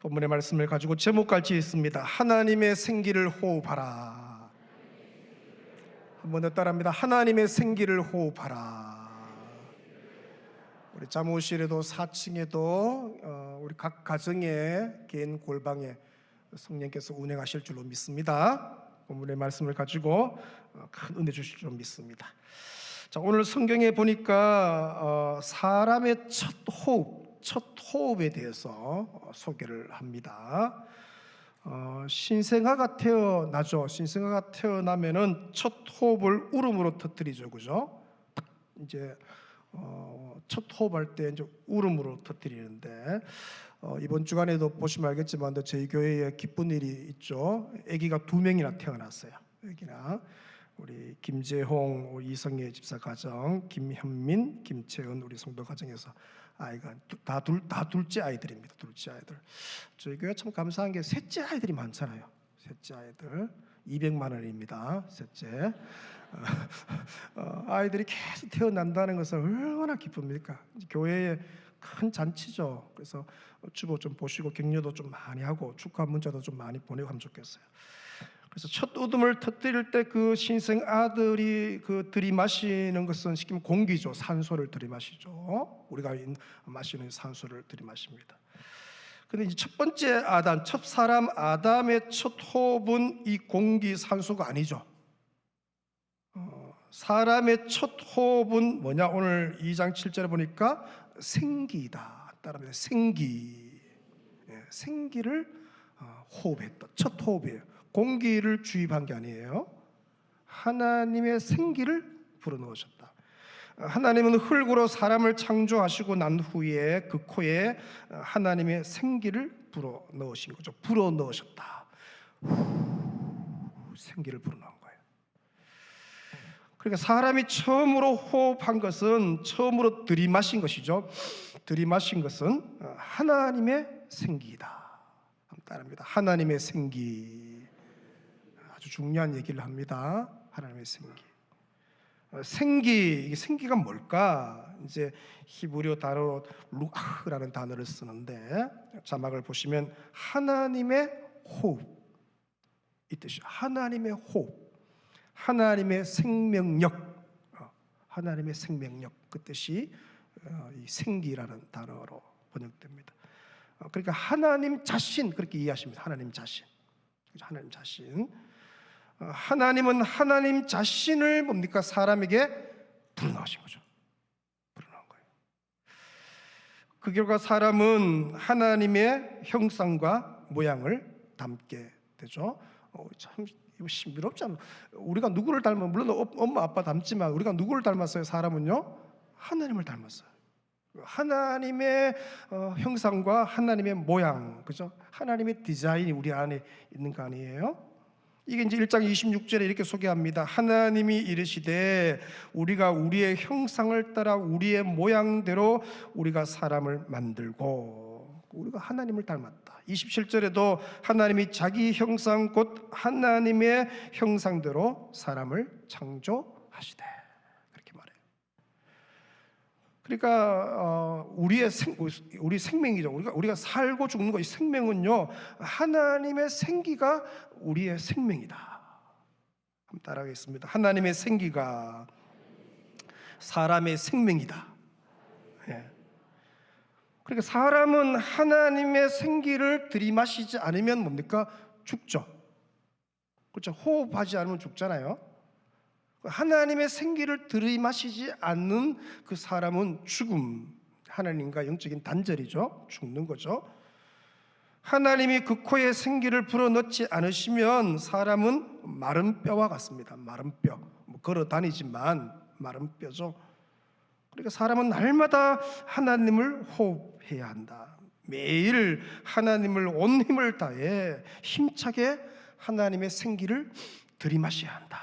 본문의 말씀을 가지고 제목같이 있습니다. 하나님의 생기를 호흡하라. 한 번 더 따라합니다. 하나님의 생기를 호흡하라. 우리 사무실에도 4층에도 우리 각 가정의 개인 골방에 성령께서 운행하실 줄로 믿습니다. 본문의 말씀을 가지고 큰 은혜 주실 줄로 믿습니다. 자, 오늘 성경에 보니까 사람의 첫 호흡에 대해서 소개를 합니다. 신생아가 태어나죠. 신생아가 태어나면은 첫 호흡을 울음으로 터뜨리죠, 그죠? 이제 첫 호흡할 때 이제 울음으로 터뜨리는데 이번 주간에도 보시면 알겠지만 저희 교회에 기쁜 일이 있죠. 아기가 2명이나 태어났어요. 아기나 우리 김재홍 이성애 집사 가정, 김현민, 김채은 우리 성도 가정에서 아이가 다 둘째 아이들입니다. 둘째 아이들. 저희 교회 참 감사한 게 셋째 아이들이 많잖아요. 셋째 아이들 200만 원입니다. 셋째. 아이들이 계속 태어난다는 것은 얼마나 기쁩니까? 교회에 큰 잔치죠. 그래서 주보 좀 보시고 격려도 좀 많이 하고 축하 문자도 좀 많이 보내고 하면 좋겠어요. 그래서 첫 웃음을 터뜨릴 때 그 신생 아들이 들이마시는 것은 시키면 공기죠. 산소를 들이마시죠. 우리가 마시는 산소를 들이마십니다. 근데 이제 첫 번째 아담, 첫 사람 아담의 첫 호흡은 이 공기 산소가 아니죠. 사람의 첫 호흡은 뭐냐? 오늘 2장 7절에 보니까 생기다. 따라합니다. 생기. 생기를 호흡했다. 첫 호흡이에요. 공기를 주입한 게 아니에요. 하나님의 생기를 불어넣으셨다. 하나님은 흙으로 사람을 창조하시고 난 후에 그 코에 하나님의 생기를 불어넣으신 거죠. 불어넣으셨다. 생기를 불어넣은 거예요. 그러니까 사람이 처음으로 호흡한 것은, 처음으로 들이마신 것이죠. 들이마신 것은 하나님의 생기이다. 따릅니다. 하나님의 생기. 아주 중요한 얘기를 합니다. 하나님의 생기. 이게 생기가 뭘까? 이제 히브리어 단어로 루아흐라는 단어를 쓰는데 자막을 보시면 하나님의 호흡 이 뜻이죠. 하나님의 호흡, 하나님의 생명력, 하나님의 생명력 그 뜻이 이 생기라는 단어로 번역됩니다. 그러니까 하나님 자신 그렇게 이해하십니다. 하나님 자신, 하나님 자신. 하나님은 하나님 자신을 뭡니까? 사람에게 불어넣으신 거죠. 불어넣은 거예요. 그 결과 사람은 하나님의 형상과 모양을 담게 되죠. 참 이거 신비롭잖아요. 우리가 누구를 닮으면, 물론 엄마 아빠 닮지만 우리가 누구를 닮았어요? 사람은요, 하나님을 닮았어요. 하나님의 형상과 하나님의 모양, 그죠? 하나님의 디자인이 우리 안에 있는 거 아니에요? 이게 이제 1장 26절에 이렇게 소개합니다. 하나님이 이르시되 우리가 우리의 형상을 따라 우리의 모양대로 우리가 사람을 만들고, 우리가 하나님을 닮았다. 27절에도 하나님이 자기 형상 곧 하나님의 형상대로 사람을 창조하시되, 그렇게 말해요. 그러니까 우리 생명이죠. 우리가 살고 죽는 거, 이 생명은요, 하나님의 생기가 우리의 생명이다. 한번 따라하겠습니다. 하나님의 생기가 사람의 생명이다. 그러니까 사람은 하나님의 생기를 들이마시지 않으면 뭡니까? 죽죠. 그렇죠. 호흡하지 않으면 죽잖아요. 하나님의 생기를 들이마시지 않는 그 사람은 죽음, 하나님과 영적인 단절이죠. 죽는 거죠. 하나님이 그 코에 생기를 불어넣지 않으시면 사람은 마른 뼈와 같습니다. 마른 뼈. 걸어 다니지만 마른 뼈죠. 그러니까 사람은 날마다 하나님을 호흡해야 한다. 매일 하나님을 온 힘을 다해 힘차게 하나님의 생기를 들이마셔야 한다.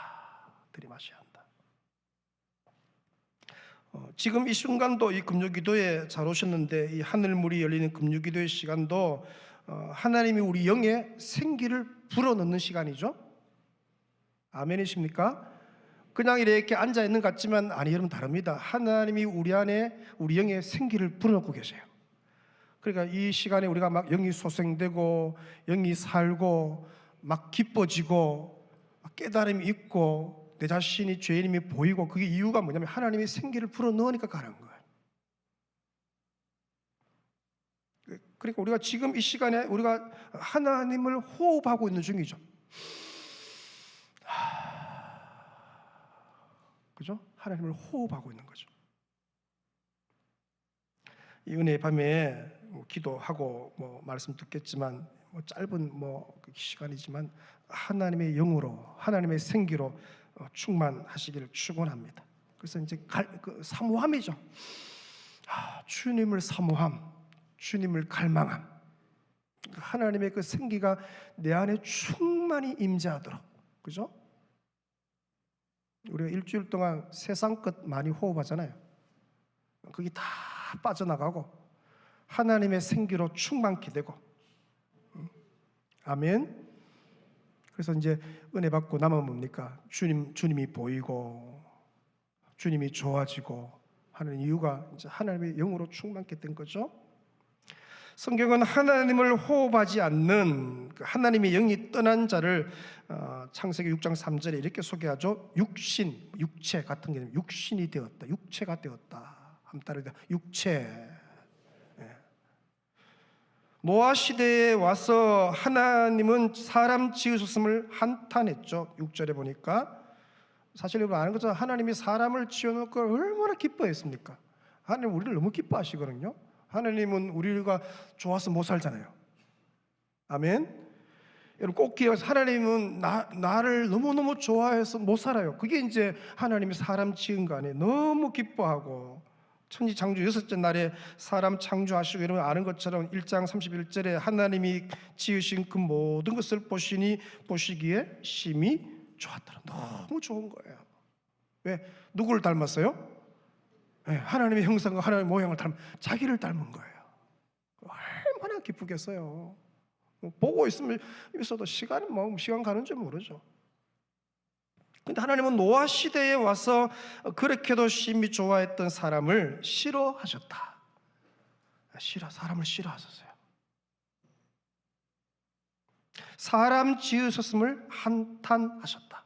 들이마셔야 한다. 지금 이 순간도 이 금요기도에 잘 오셨는데, 이 하늘문이 열리는 금요기도의 시간도 하나님이 우리 영에 생기를 불어넣는 시간이죠. 아멘이십니까? 그냥 이렇게 앉아있는 것 같지만 아니, 여러분 다릅니다. 하나님이 우리 안에, 우리 영에 생기를 불어넣고 계세요. 그러니까 이 시간에 우리가 막 영이 소생되고 영이 살고 막 기뻐지고 막 깨달음이 있고 내 자신이 죄인임이 보이고, 그게 이유가 뭐냐면 하나님이 생기를 불어넣으니까 가는 거예요. 그러니까 우리가 지금 이 시간에 우리가 하나님을 호흡하고 있는 중이죠. 그죠? 하나님을 호흡하고 있는 거죠. 이 은혜의 밤에 기도하고 말씀 듣겠지만 짧은 시간이지만 하나님의 영으로, 하나님의 생기로 충만하시기를 축원합니다. 그래서 이제 사모함이죠. 주님을 사모함, 주님을 갈망함, 하나님의 그 생기가 내 안에 충만히 임재하도록, 그죠? 우리가 일주일 동안 세상 것 많이 호흡하잖아요. 그게 다 빠져나가고 하나님의 생기로 충만케 되고, 아멘. 그래서 이제 은혜 받고 남으면 뭡니까? 주님이 보이고 주님이 좋아지고 하는 이유가 이제 하나님의 영으로 충만케 된 거죠. 성경은 하나님을 호흡하지 않는 하나님의 영이 떠난 자를 창세기 6장 3절에 이렇게 소개하죠. 육체 같은 개념, 육신이 되었다, 육체가 되었다. 한 따르다 육체. 노아 시대에 와서 하나님은 사람 지으셨음을 한탄했죠. 6절에 보니까 사실 여러분 아는 것처럼 하나님이 사람을 지어놓고 얼마나 기뻐했습니까? 하나님 우리를 너무 기뻐하시거든요. 하나님은 우리가 좋아서 못 살잖아요. 아멘. 여러분 꼭 기억하세요. 하나님은 나를 너무너무 좋아해서 못 살아요. 그게 이제 하나님이 사람 지은 거 아니에요. 너무 기뻐하고 천지창조 6째 날에 사람 창조하시고, 여러분 아는 것처럼 1장 31절에 하나님이 지으신 그 모든 것을 보시기에 심히 좋았더라. 너무 좋은 거예요. 왜? 누구를 닮았어요? 네, 하나님의 형상과 하나님의 모양을 닮은, 자기를 닮은 거예요. 얼마나 기쁘겠어요. 보고 있어도 시간 가는 줄 모르죠. 근데 하나님은 노아 시대에 와서 그렇게도 심히 좋아했던 사람을 싫어하셨다. 사람을 싫어하셨어요. 사람 지으셨음을 한탄하셨다.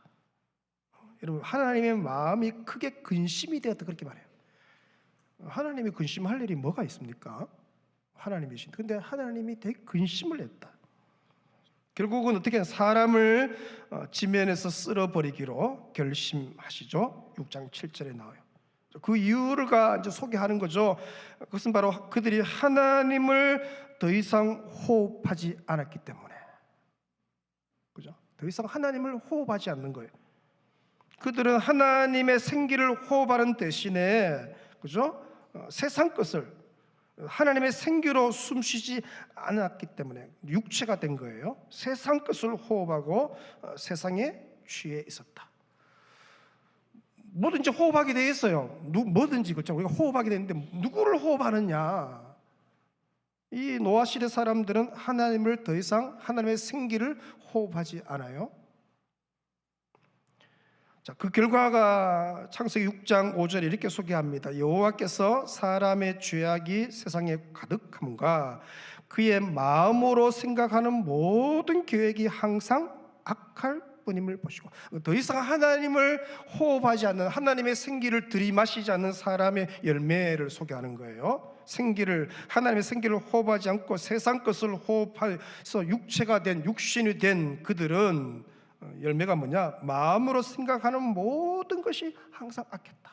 여러분 하나님의 마음이 크게 근심이 되었다, 그렇게 말해요. 하나님이 근심할 일이 뭐가 있습니까? 하나님이신. 근데 하나님이 되게 근심을 했다. 결국은 어떻게 사람을 지면에서 쓸어버리기로 결심하시죠. 6장 7절에 나와요. 그 이유를 이제 소개하는 거죠. 그것은 바로 그들이 하나님을 더 이상 호흡하지 않았기 때문에, 그죠? 더 이상 하나님을 호흡하지 않는 거예요. 그들은 하나님의 생기를 호흡하는 대신에, 그죠? 세상 것을, 하나님의 생기로 숨쉬지 않았기 때문에 육체가 된 거예요. 세상 것을 호흡하고 세상에 취해 있었다. 뭐든지 호흡하게 돼 있어요. 뭐든지, 그렇죠? 우리가 호흡하게 되는데 누구를 호흡하느냐? 이 노아 시대 사람들은 하나님을 더 이상, 하나님의 생기를 호흡하지 않아요. 자, 그 결과가 창세기 6장 5절에 이렇게 소개합니다. 여호와께서 사람의 죄악이 세상에 가득함과 그의 마음으로 생각하는 모든 계획이 항상 악할 뿐임을 보시고, 더 이상 하나님을 호흡하지 않는, 하나님의 생기를 들이마시지 않는 사람의 열매를 소개하는 거예요. 하나님의 생기를 호흡하지 않고 세상 것을 호흡해서 육신이 된 그들은 열매가 뭐냐? 마음으로 생각하는 모든 것이 항상 악했다.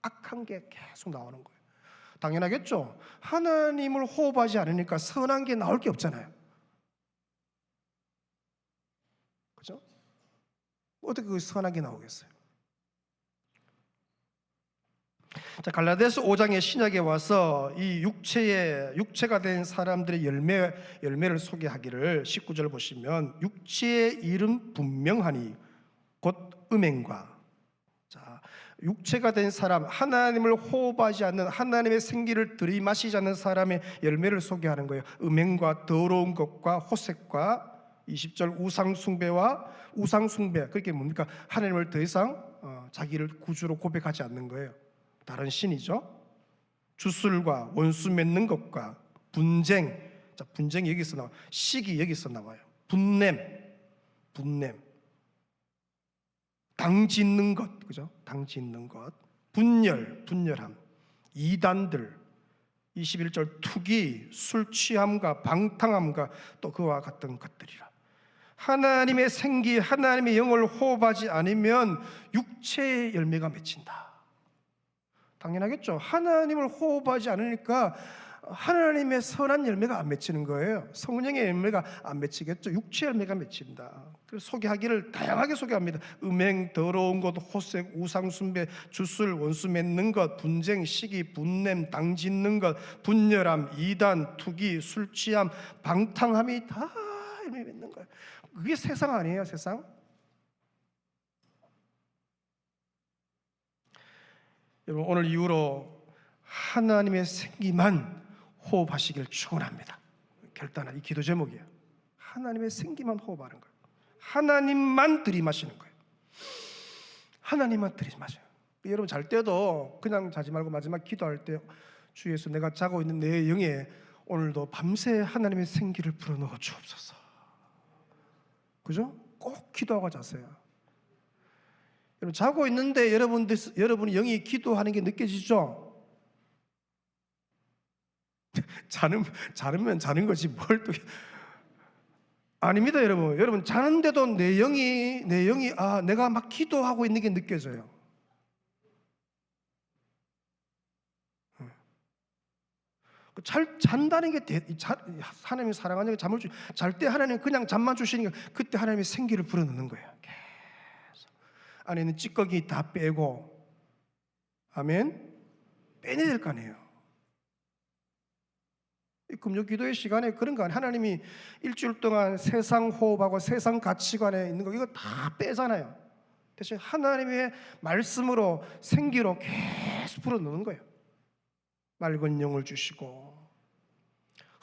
악한 게 계속 나오는 거예요. 당연하겠죠. 하나님을 호흡하지 않으니까 선한 게 나올 게 없잖아요. 그죠? 어떻게 그 선한 게 나오겠어요? 자, 갈라디아서 5장의 신약에 와서 이 육체가 된 사람들의 열매를 소개하기를 19절 보시면, 육체의 일은 분명하니 곧 음행과, 자, 육체가 된 사람, 하나님을 호흡하지 않는, 하나님의 생기를 들이마시지 않는 사람의 열매를 소개하는 거예요. 음행과 더러운 것과 호색과, 20절 우상숭배. 그게 뭡니까? 하나님을 더 이상 자기를 구주로 고백하지 않는 거예요. 다른 신이죠. 주술과 원수 맺는 것과 분쟁. 자, 분쟁이 여기서 나와. 시기 여기서 나와요. 분냄. 당 짓는 것, 그죠? 당 짓는 것. 분열함. 이단들. 21절 투기, 술 취함과 방탕함과 또 그와 같은 것들이라. 하나님의 생기, 하나님의 영을 호흡하지 않으면 육체의 열매가 맺힌다. 당연하겠죠. 하나님을 호흡하지 않으니까 하나님의 선한 열매가 안 맺히는 거예요. 성령의 열매가 안 맺히겠죠. 육체 열매가 맺힌다. 그래서 소개하기를 다양하게 소개합니다. 음행, 더러운 것, 호색, 우상숭배, 주술, 원수 맺는 것, 분쟁, 시기, 분냄, 당 짓는 것, 분열함, 이단, 투기, 술 취함, 방탕함이 다 열매 맺는 거예요. 그게 세상 아니에요, 세상? 여러분, 오늘 이후로 하나님의 생기만 호흡하시길 축원합니다. 결단한 이 기도 제목이에요. 하나님의 생기만 호흡하는 거예요. 하나님만 들이마시는 거예요. 하나님만 들이마셔요. 여러분 잘 때도 그냥 자지 말고 마지막 기도할 때 주 예수, 내가 자고 있는 내 영에 오늘도 밤새 하나님의 생기를 불어넣어 주옵소서. 그죠? 꼭 기도하고 자세요. 여러분 자고 있는데 여러분이 영이 기도하는 게 느껴지죠? 자면 자는 거지 뭘 또. 아닙니다, 여러분. 여러분 자는데도 내 영이 내가 막 기도하고 있는 게 느껴져요. 잘 잔다는 게 하나님이 사랑하는 게 잠을 잘 때 하나님 그냥 잠만 주시니까 그때 하나님이 생기를 불어넣는 거예요. 계속 안에 있는 찌꺼기 다 빼고, 아멘. 빼내야 될 거 아니에요. 금요 기도의 시간에 그런 거 아니에요. 하나님이 일주일 동안 세상 호흡하고 세상 가치관에 있는 거 이거 다 빼잖아요. 대신 하나님의 말씀으로 생기로 계속 불어넣는 거예요. 맑은 영을 주시고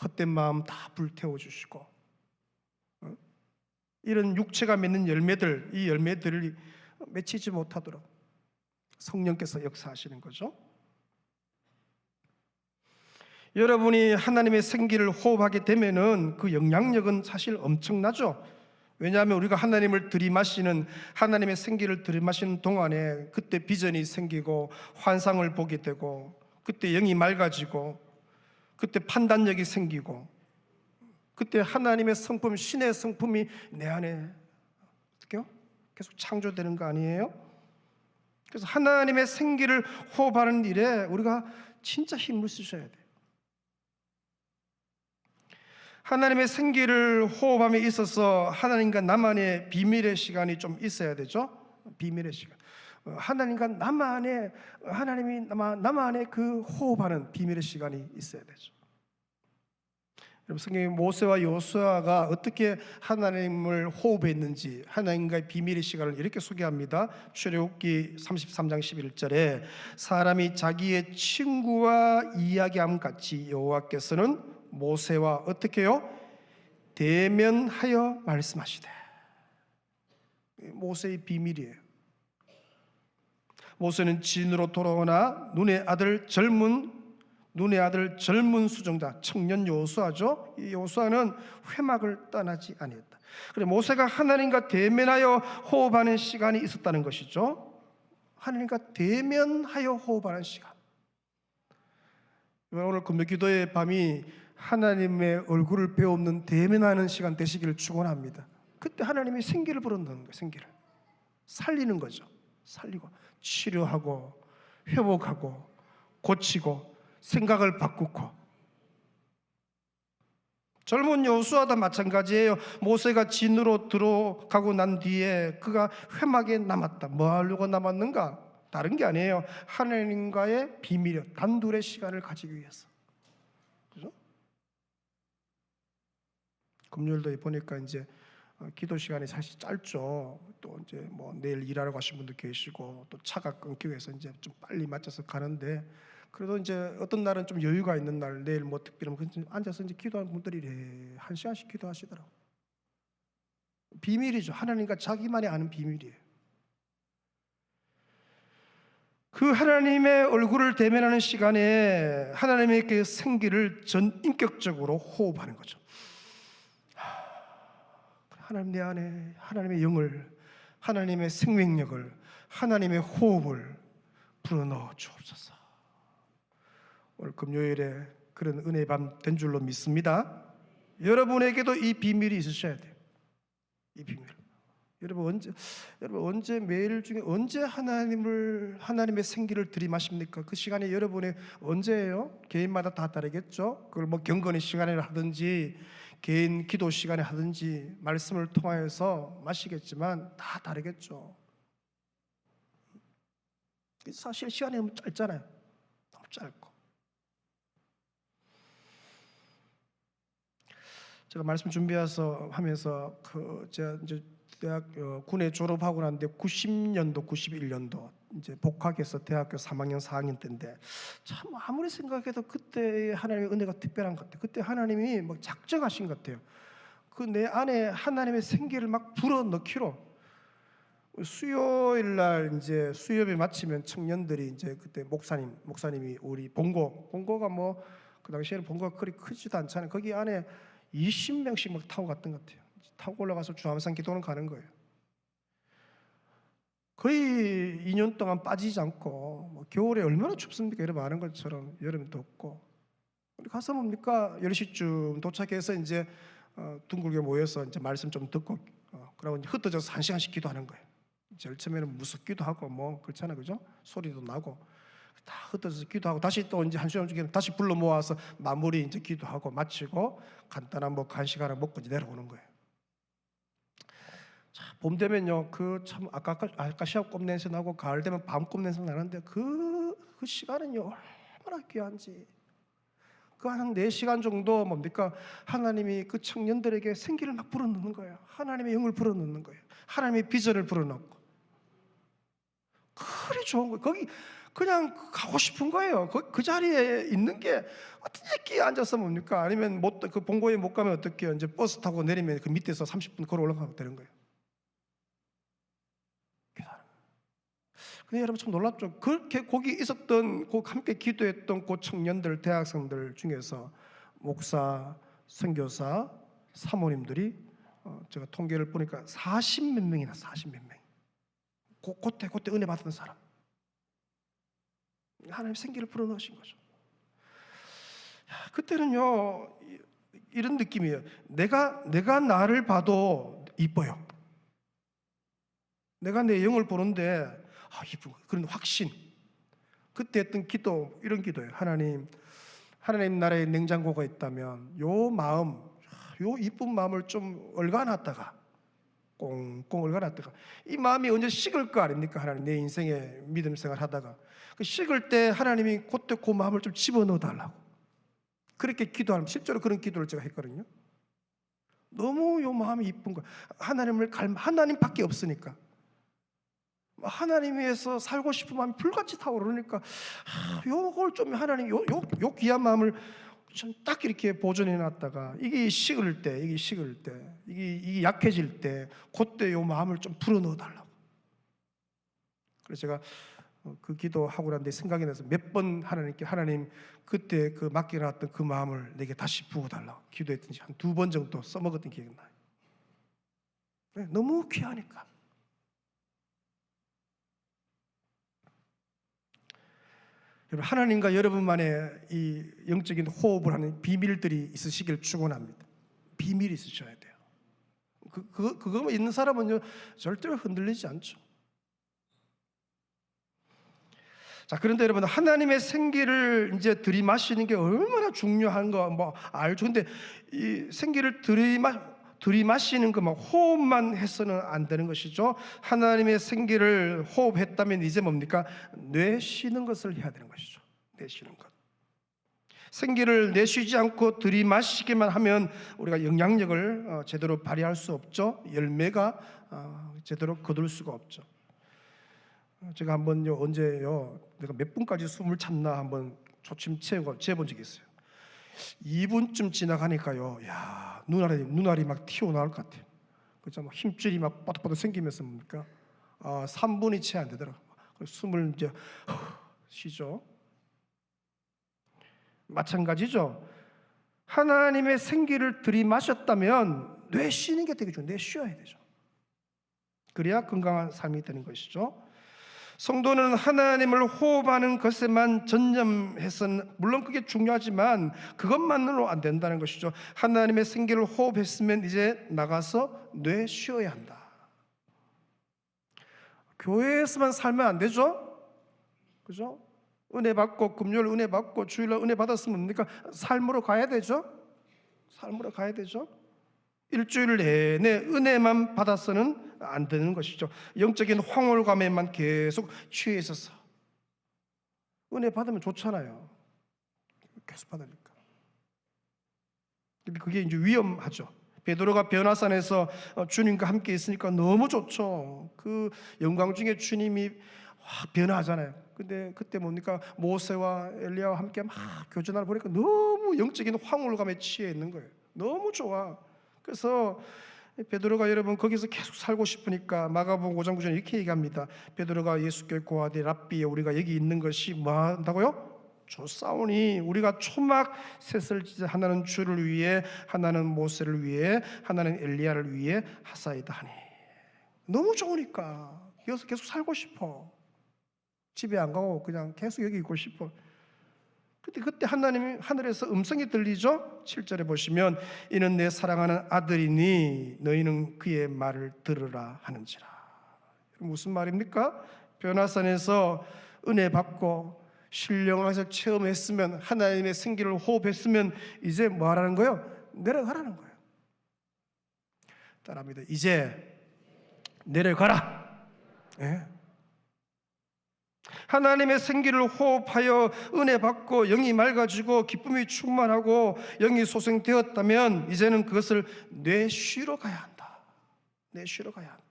헛된 마음 다 불태워 주시고, 이런 육체가 맺는 열매들, 이 열매들을 맺히지 못하도록 성령께서 역사하시는 거죠. 여러분이 하나님의 생기를 호흡하게 되면은 그 영향력은 사실 엄청나죠. 왜냐하면 우리가 하나님을 들이마시는, 하나님의 생기를 들이마시는 동안에 그때 비전이 생기고 환상을 보게 되고, 그때 영이 맑아지고, 그때 판단력이 생기고, 그때 하나님의 성품, 신의 성품이 내 안에 어떻게요? 계속 창조되는 거 아니에요? 그래서 하나님의 생기를 호흡하는 일에 우리가 진짜 힘을 쓰셔야 돼요. 하나님의 생기를 호흡함에 있어서 하나님과 나만의 비밀의 시간이 좀 있어야 되죠. 비밀의 시간. 하나님과 나만의, 하나님이 나만의 그 호흡하는 비밀의 시간이 있어야 되죠. 여러분, 성경에 모세와 여호수아가 어떻게 하나님을 호흡했는지, 하나님과의 비밀의 시간을 이렇게 소개합니다. 출애굽기 33장 11절에 사람이 자기의 친구와 이야기함 같이 여호와께서는 모세와 어떻게 해요? 대면하여 말씀하시되. 모세의 비밀이에요. 모세는 진으로 돌아오나 눈의 아들 젊은 수종자 청년 여호수아죠. 이 여호수아는 회막을 떠나지 아니했다. 그래, 모세가 하나님과 대면하여 호흡하는 시간이 있었다는 것이죠. 하나님과 대면하여 호흡하는 시간. 오늘 금요기도의 밤이 하나님의 얼굴을 배우는 대면하는 시간 되시기를 축원합니다. 그때 하나님이 생기를 불어넣는 거예요. 생기를 살리는 거죠. 살리고 치료하고 회복하고 고치고 생각을 바꾸고. 젊은 여호수아도 마찬가지예요. 모세가 진으로 들어가고 난 뒤에 그가 회막에 남았다. 뭐 하려고 남았는가? 다른 게 아니에요. 하나님과의 비밀, 단둘의 시간을 가지기 위해서. 그죠? 금요일도 보니까 이제 기도 시간이 사실 짧죠. 또 이제 뭐 내일 일하러 가신 분도 계시고 또 차가 끊기고 해서 이제 좀 빨리 맞춰서 가는데, 그래도 이제 어떤 날은 좀 여유가 있는 날, 내일 뭐 특별히 앉아서 이제 기도하는 분들이 1시간씩 기도하시더라고. 비밀이죠. 하나님과 자기만이 아는 비밀이에요. 그 하나님의 얼굴을 대면하는 시간에 하나님의 그 생기를 전인격적으로 호흡하는 거죠. 하나님 내 안에 하나님의 영을, 하나님의 생명력을, 하나님의 호흡을 불어넣어 주옵소서. 오늘 금요일에 그런 은혜의 밤 된 줄로 믿습니다. 여러분에게도 이 비밀이 있으셔야 돼요. 이 비밀. 여러분 언제 매일 중에 언제 하나님의 생기를 들이마십니까? 그 시간이 여러분의 언제예요? 개인마다 다 다르겠죠. 그걸 뭐 경건의 시간에 하든지 개인 기도 시간에 하든지 말씀을 통하여서 마시겠지만 다 다르겠죠. 사실 시간이 너무 짧잖아요. 너무 짧고. 제가 말씀 준비해서 하면서 제가 이제 대학 군에 졸업하고 났는데 90년도, 91년도 이제 복학해서 대학교 3학년, 4학년 때인데 참 아무리 생각해도 그때 하나님의 은혜가 특별한 것 같아요. 그때 하나님이 막 작정하신 것 같아요. 그 내 안에 하나님의 생기를 막 불어넣기로. 수요일 날 이제 수요일 마치면 청년들이 이제 그때 목사님이 우리 본고가 뭐 그 당시에는 본고가 그리 크지도 않잖아요. 거기 안에 20명씩 막 타고 갔던 것 같아요. 타고 올라가서 주암산 기도는 가는 거예요. 거의 2년 동안 빠지지 않고 뭐 겨울에 얼마나 춥습니까? 여러분 아는 것처럼 여름에 덥고. 가서 뭡니까? 10시쯤 도착해서 이제 둥글게 모여서 이제 말씀 좀 듣고 그러고 이제 흩어져서 1시간씩 기도하는 거예요. 제일 처음에는 무섭기도 하고 뭐 그렇잖아요, 그죠? 소리도 나고 다 흩어져서 기도하고 다시 또 이제 1시간 중에 다시 불러 모아서 마무리 이제 기도하고 마치고 간단한 뭐 간식 하나 먹고 이제 내려오는 거예요. 자, 봄 되면요, 그 참 아카시아 꽃 냄새 나고 가을 되면 밤꽃 냄새 나는데 그 시간은요 얼마나 귀한지. 그 한 4시간 정도 뭡니까? 하나님이 그 청년들에게 생기를 막 불어넣는 거예요. 하나님의 영을 불어넣는 거예요. 하나님의 비전을 불어넣고. 그리 좋은 거예요. 거기 그냥 가고 싶은 거예요. 그 자리에 있는 게 어떻게 끼 앉아서 뭡니까? 아니면 그 본고에 못 가면 어떻게 해요? 이제 버스 타고 내리면 그 밑에서 30분 걸어 올라가면 되는 거예요. 근데 여러분 참 놀랍죠. 그렇게 거기 있었던 함께 기도했던 그 청년들, 대학생들 중에서 목사, 선교사, 사모님들이 제가 통계를 보니까 40몇 명이나 40몇 명. 그때 은혜 받은 사람. 하나님 생기를 불어넣으신 거죠. 그때는요 이런 느낌이에요. 내가 나를 봐도 이뻐요. 내가 내 영을 보는데 이쁜 그런 확신. 그때 했던 기도 이런 기도예요. 하나님 나라에 냉장고가 있다면 요 이쁜 마음을 좀 얽어놨다가 꽁꽁 얽어놨다가 이 마음이 언제 식을 거 아닙니까? 하나님 내 인생의 믿음 생활 하다가 그 식을 때 하나님이 그때 그 마음을 좀 집어넣어 달라고 그렇게 기도하면 실제로 그런 기도를 제가 했거든요. 너무 요 마음이 이쁜 거예요. 하나님밖에 없으니까. 하나님 위해서 살고 싶은 마음이 불같이 타오르니까 요걸 좀 하나님 요 귀한 마음을 좀 딱 이렇게 보존해 놨다가 이게 식을 때 이게 약해질 때 그때 요 마음을 좀 불어넣어 달라고. 그래서 제가 그 기도하고 난 뒤에 생각이 나서 몇 번 하나님께 하나님 그때 그 맡겨놨던 그 마음을 내게 다시 부어달라고 기도했든지 한 2번 정도 써먹었던 기억이 나요. 네, 너무 귀하니까. 여러분 하나님과 여러분만의 이 영적인 호흡을 하는 비밀들이 있으시길 축원합니다. 비밀이 있으셔야 돼요. 그거 있는 사람은요 절대로 흔들리지 않죠. 자, 그런데 여러분 하나님의 생기를 이제 들이마시는 게 얼마나 중요한 거 뭐 알죠. 근데 이 생기를 들이마시는 거 막 호흡만 해서는 안 되는 것이죠. 하나님의 생기를 호흡했다면 이제 뭡니까? 내쉬는 것을 해야 되는 것이죠. 내쉬는 것. 생기를 내쉬지 않고 들이마시기만 하면 우리가 영향력을 제대로 발휘할 수 없죠. 열매가 제대로 거둘 수가 없죠. 제가 한번요 언제요 내가 몇 분까지 숨을 참나 한번 초침 재본 적이 있어요. 2분쯤 지나가니까요, 야 눈알이 막 튀어나올 것 같아요. 그죠? 막 힘줄이 막 뻗어뻗어 생기면서 뭡니까? 3분이 채 안 되더라고. 숨을 이제 쉬죠. 마찬가지죠. 하나님의 생기를 들이마셨다면 뇌 쉬는 게 되게 좋아요. 뇌 쉬어야 되죠. 그래야 건강한 삶이 되는 것이죠. 성도는 하나님을 호흡하는 것에만 전념해서는 물론 그게 중요하지만 그것만으로 안 된다는 것이죠. 하나님의 생기를 호흡했으면 이제 나가서 뇌 쉬어야 한다. 교회에서만 살면 안 되죠? 그죠? 은혜 받고 금요일 은혜 받고 주일날 은혜 받았으면 뭡니까? 삶으로 가야 되죠? 삶으로 가야 되죠? 일주일 내내 은혜만 받아서는 안 되는 것이죠. 영적인 황홀감에만 계속 취해 있어서 은혜 받으면 좋잖아요. 계속 받으니까. 근데 그게 이제 위험하죠. 베드로가 변화산에서 주님과 함께 있으니까 너무 좋죠. 그 영광 중에 주님이 변화하잖아요. 근데 그때 뭡니까? 모세와 엘리야와 함께 막 교전하다 보니까 너무 영적인 황홀감에 취해 있는 거예요. 너무 좋아. 그래서 베드로가 여러분 거기서 계속 살고 싶으니까 마가복음 5장 9절에 이렇게 얘기합니다. 베드로가 예수께 고하되 랍비에 우리가 여기 있는 것이 뭐 한다고요? 좋사오니 우리가 초막 셋을 지자 하나는 주를 위해 하나는 모세를 위해 하나는 엘리야를 위해 하사이다 하니. 너무 좋으니까 여기서 계속 살고 싶어. 집에 안 가고 그냥 계속 여기 있고 싶어. 그때 하나님이 하늘에서 음성이 들리죠? 7절에 보시면 이는 내 사랑하는 아들이니 너희는 그의 말을 들으라 하는지라. 무슨 말입니까? 변화산에서 은혜 받고 신령하서 체험했으면 하나님의 생기를 호흡했으면 이제 뭐 하라는 거예요? 내려가라는 거예요. 따라합니다. 이제 내려가라. 네. 하나님의 생기를 호흡하여 은혜 받고 영이 맑아지고 기쁨이 충만하고 영이 소생되었다면 이제는 그것을 내쉬러 가야 한다. 내쉬러 가야 한다.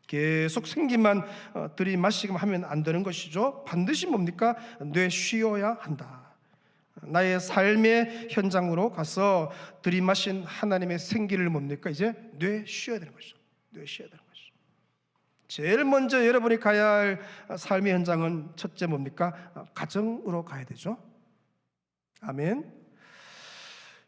계속 생기만 들이마시기만 하면 안 되는 것이죠. 반드시 뭡니까? 내쉬어야 한다. 나의 삶의 현장으로 가서 들이마신 하나님의 생기를 뭡니까? 이제 내쉬어야 되는 것이죠. 내쉬어야 되는 것이죠. 제일 먼저 여러분이 가야 할 삶의 현장은 첫째 뭡니까? 가정으로 가야 되죠. 아멘.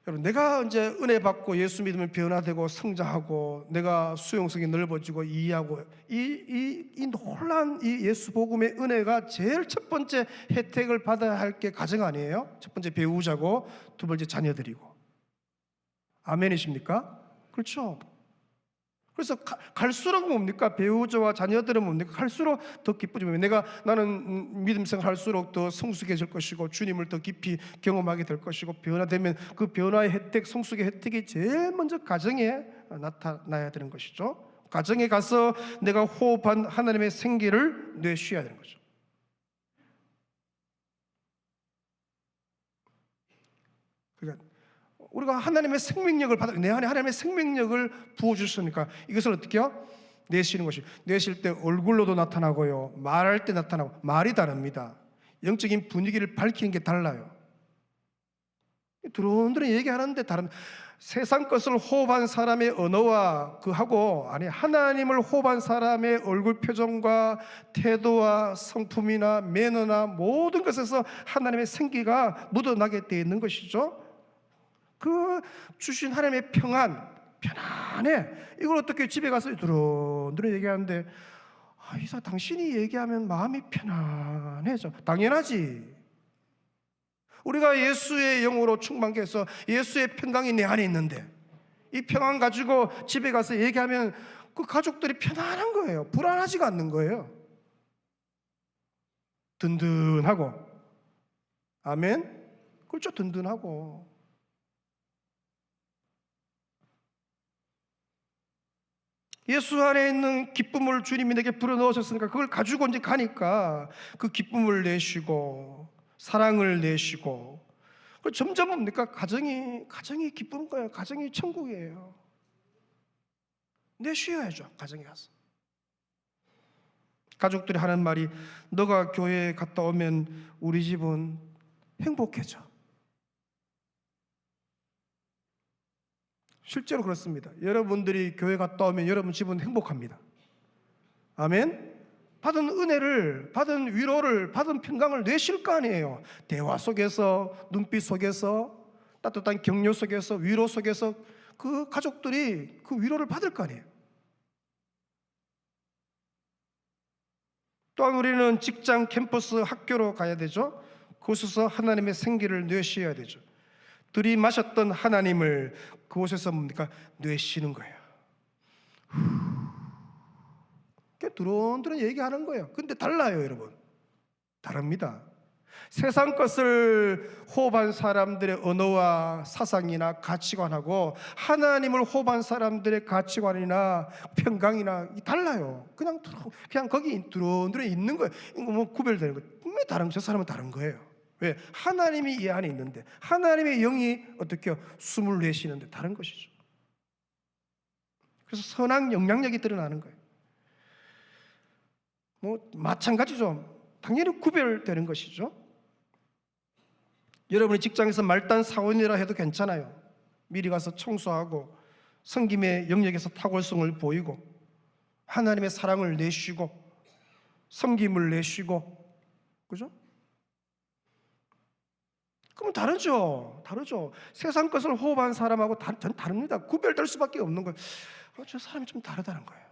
여러분, 내가 이제 은혜 받고 예수 믿으면 변화되고 성장하고 내가 수용성이 넓어지고 이해하고 이 놀란 이 예수 복음의 은혜가 제일 첫 번째 혜택을 받아야 할 게 가정 아니에요? 첫 번째 배우자고 두 번째 자녀들이고. 아멘이십니까? 그렇죠. 그래서 갈수록 뭡니까? 배우자와 자녀들은 뭡니까? 갈수록 더 기쁘죠. 나는 믿음 생활할수록 더 성숙해질 것이고 주님을 더 깊이 경험하게 될 것이고 변화되면 그 변화의 혜택, 성숙의 혜택이 제일 먼저 가정에 나타나야 되는 것이죠. 가정에 가서 내가 호흡한 하나님의 생기를 내쉬어야 되는 거죠. 그러니까 우리가 하나님의 생명력을 받아, 내 안에 하나님의 생명력을 부어주셨으니까 이것을 어떻게 해요? 내쉬는 것이. 내쉴 때 얼굴로도 나타나고요, 말할 때 나타나고. 말이 다릅니다. 영적인 분위기를 밝히는 게 달라요. 드론드론 얘기하는데 다른 세상 것을 호흡한 사람의 언어와 그하고 아니 하나님을 호흡한 사람의 얼굴 표정과 태도와 성품이나 매너나 모든 것에서 하나님의 생기가 묻어나게 되어 있는 것이죠. 그 주신 하나님의 편안해. 이걸 어떻게 집에 가서 두런두런 얘기하는데 이사 당신이 얘기하면 마음이 편안해져. 당연하지. 우리가 예수의 영으로 충만케 해서 예수의 평강이 내 안에 있는데 이 평안 가지고 집에 가서 얘기하면 그 가족들이 편안한 거예요. 불안하지가 않는 거예요. 든든하고. 아멘. 그렇죠. 든든하고. 예수 안에 있는 기쁨을 주님이 내게 불어넣으셨으니까 그걸 가지고 이제 가니까 그 기쁨을 내쉬고 사랑을 내쉬고 점점 뭡니까? 가정이 기쁜 거예요. 가정이 천국이에요. 내쉬어야죠. 가정에 가서. 가족들이 하는 말이 너가 교회에 갔다 오면 우리 집은 행복해져. 실제로 그렇습니다. 여러분들이 교회 갔다 오면 여러분 집은 행복합니다. 아멘? 받은 은혜를, 받은 위로를, 받은 평강을 내실 거 아니에요. 대화 속에서, 눈빛 속에서, 따뜻한 격려 속에서, 위로 속에서 그 가족들이 그 위로를 받을 거 아니에요. 또한 우리는 직장, 캠퍼스, 학교로 가야 되죠. 그곳에서 하나님의 생기를 뇌쉬어야 되죠. 들이마셨던 하나님을 그곳에서 뭡니까? 뇌쉬는 거예요. 두런두런 얘기하는 거예요. 근데 달라요, 여러분. 다릅니다. 세상 것을 호흡한 사람들의 언어와 사상이나 가치관하고 하나님을 호흡한 사람들의 가치관이나 평강이나 달라요. 그냥 거기 두런두런 있는 거예요. 뭐 구별되는 거예요. 분명히 다른, 저 사람은 다른 거예요. 왜? 하나님이 이 안에 있는데, 하나님의 영이 어떻게 숨을 내쉬는데 다른 것이죠. 그래서 선한 영향력이 드러나는 거예요. 뭐 마찬가지죠. 당연히 구별되는 것이죠. 여러분이 직장에서 말단 사원이라 해도 괜찮아요. 미리 가서 청소하고 섬김의 영역에서 탁월성을 보이고 하나님의 사랑을 내쉬고 섬김을 내쉬고, 그죠? 그러면 다르죠. 세상 것을 호흡한 사람하고 전 다릅니다. 구별될 수밖에 없는 거예요. 저 사람이 좀 다르다는 거예요.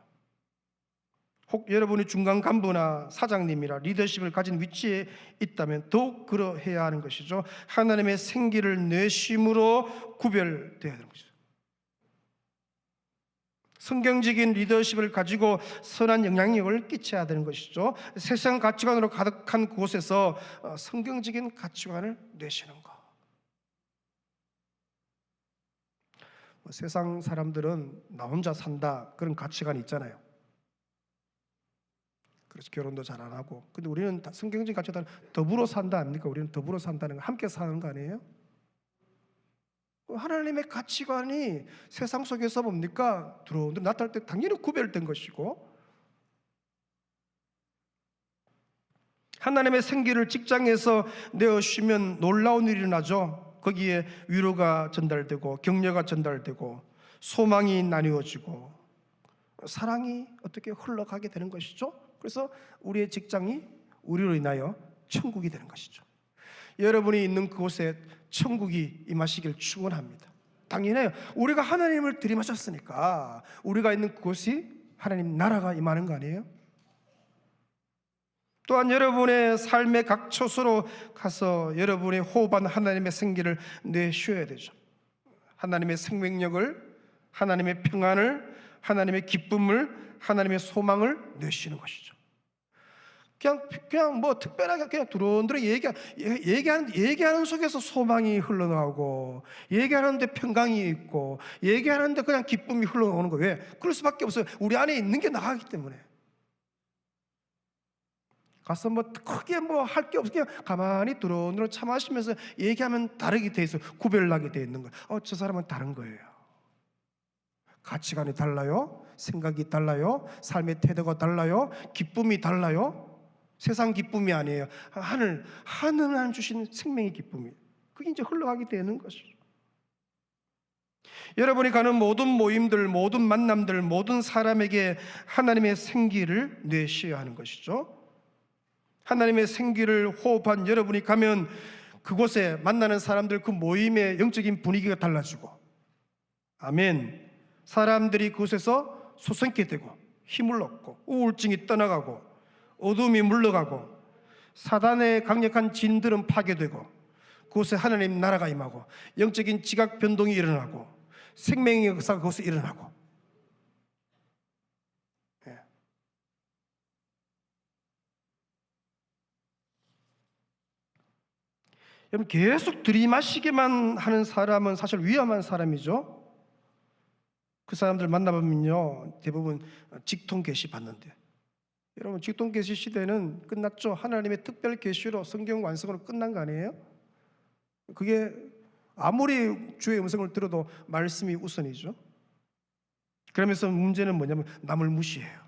혹 여러분이 중간 간부나 사장님이라 리더십을 가진 위치에 있다면 더욱 그러해야 하는 것이죠. 하나님의 생기를 내쉼으로 구별되어야 하는 것이죠. 성경적인 리더십을 가지고 선한 영향력을 끼쳐야 되는 것이죠. 세상 가치관으로 가득한 그곳에서 성경적인 가치관을 내시는 것. 세상 사람들은 나 혼자 산다 그런 가치관이 있잖아요. 그래서 결혼도 잘 안 하고. 근데 우리는 성경적인 가치관 더불어 산다 아닙니까? 우리는 더불어 산다는 거, 함께 사는 거 아니에요? 하나님의 가치관이 세상 속에서 뭡니까? 들어오는데 나타날 때 당연히 구별된 것이고, 하나님의 생기를 직장에서 내어쉬면 놀라운 일이 일어나죠. 거기에 위로가 전달되고 격려가 전달되고 소망이 나누어지고 사랑이 어떻게 흘러가게 되는 것이죠. 그래서 우리의 직장이 우리로 인하여 천국이 되는 것이죠. 여러분이 있는 그곳에 천국이 임하시길 축원합니다. 당연해요. 우리가 하나님을 들이마셨으니까 우리가 있는 그곳이 하나님 나라가 임하는 거 아니에요? 또한 여러분의 삶의 각 처소로 가서 여러분의 호흡한 하나님의 생기를 내쉬어야 되죠. 하나님의 생명력을, 하나님의 평안을, 하나님의 기쁨을, 하나님의 소망을 내쉬는 것이죠. 그냥 뭐 특별하게 그냥 두런두런 얘기하는 속에서 소망이 흘러나오고, 얘기하는데 평강이 있고, 얘기하는데 그냥 기쁨이 흘러나오는 거예요. 왜? 그럴 수밖에 없어요. 우리 안에 있는 게 나가기 때문에. 가서 뭐 크게 뭐 할 게 없어, 그냥 가만히 두런두런 차 마시면서 얘기하면 다르게 돼 있어. 구별나게 돼 있는 거예요. 저 사람은 다른 거예요. 가치관이 달라요. 생각이 달라요. 삶의 태도가 달라요. 기쁨이 달라요. 세상 기쁨이 아니에요. 하늘 주신 생명의 기쁨이, 그게 이제 흘러가게 되는 것이죠. 여러분이 가는 모든 모임들, 모든 만남들, 모든 사람에게 하나님의 생기를 내쉬어야 하는 것이죠. 하나님의 생기를 호흡한 여러분이 가면 그곳에 만나는 사람들, 그 모임의 영적인 분위기가 달라지고, 아멘. 사람들이 그곳에서 소생케 되고 힘을 얻고 우울증이 떠나가고 어둠이 물러가고 사단의 강력한 진들은 파괴되고 그곳에 하나님 나라가 임하고 영적인 지각 변동이 일어나고 생명의 역사가 그곳에 일어나고. 여러분, 계속 들이마시게만 하는 사람은 사실 위험한 사람이죠. 그 사람들 만나보면요, 대부분 직통 계시 받는데, 여러분 직통 계시 시대는 끝났죠. 하나님의 특별 계시로 성경 완성으로 끝난 거 아니에요? 그게 아무리 주의 음성을 들어도 말씀이 우선이죠. 그러면서 문제는 뭐냐면 남을 무시해요.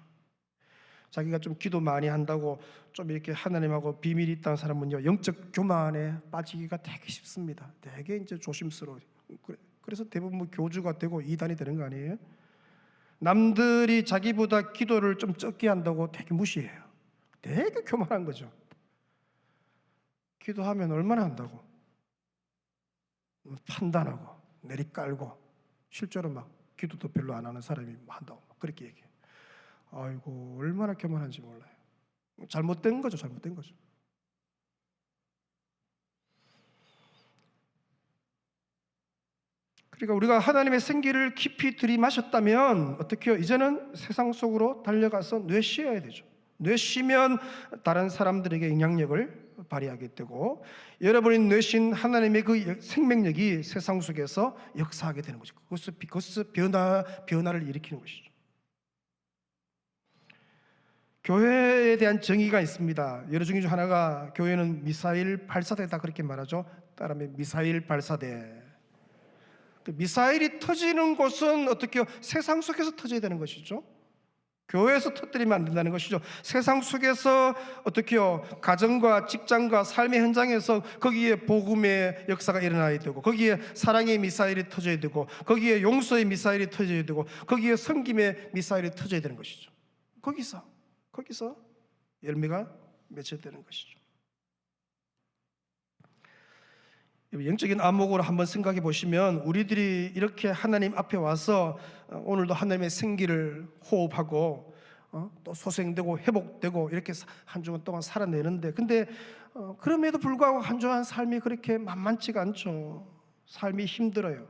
자기가 좀 기도 많이 한다고 좀 이렇게 하나님하고 비밀이 있다는 사람은요, 영적 교만에 빠지기가 되게 쉽습니다. 되게 이제 조심스러워요. 그래서 대부분 뭐 교주가 되고 이단이 되는 거 아니에요? 남들이 자기보다 기도를 좀 적게 한다고 되게 무시해요. 되게 교만한 거죠. 기도하면 얼마나 한다고? 판단하고 내리깔고 실제로 막 기도도 별로 안 하는 사람이 한다고 막 그렇게 얘기해요. 아이고 얼마나 교만한지 몰라요. 잘못된 거죠. 잘못된 거죠. 그러니까 우리가 하나님의 생기를 깊이 들이마셨다면 어떻게 해요? 이제는 세상 속으로 달려가서 뇌쉬어야 되죠. 뇌쉬면 다른 사람들에게 영향력을 발휘하게 되고 여러분이 뇌신 하나님의 그 생명력이 세상 속에서 역사하게 되는 거죠. 그것을 변화를 일으키는 것이죠. 교회에 대한 정의가 있습니다. 여러 중에 하나가 교회는 미사일 발사대다 그렇게 말하죠. 따르면 미사일 발사대. 미사일이 터지는 곳은 어떻게 해요? 세상 속에서 터져야 되는 것이죠. 교회에서 터뜨리면 안 된다는 것이죠. 세상 속에서 어떻게 해요? 가정과 직장과 삶의 현장에서 거기에 복음의 역사가 일어나야 되고 거기에 사랑의 미사일이 터져야 되고 거기에 용서의 미사일이 터져야 되고 거기에 섬김의 미사일이 터져야 되는 것이죠. 거기서 열매가 맺혀야 되는 것이죠. 영적인 안목으로 한번 생각해 보시면 우리들이 이렇게 하나님 앞에 와서 오늘도 하나님의 생기를 호흡하고 또 소생되고 회복되고 이렇게 한 주간 동안 살아내는데 근데 그럼에도 불구하고 한 주간 삶이 그렇게 만만치가 않죠. 삶이 힘들어요.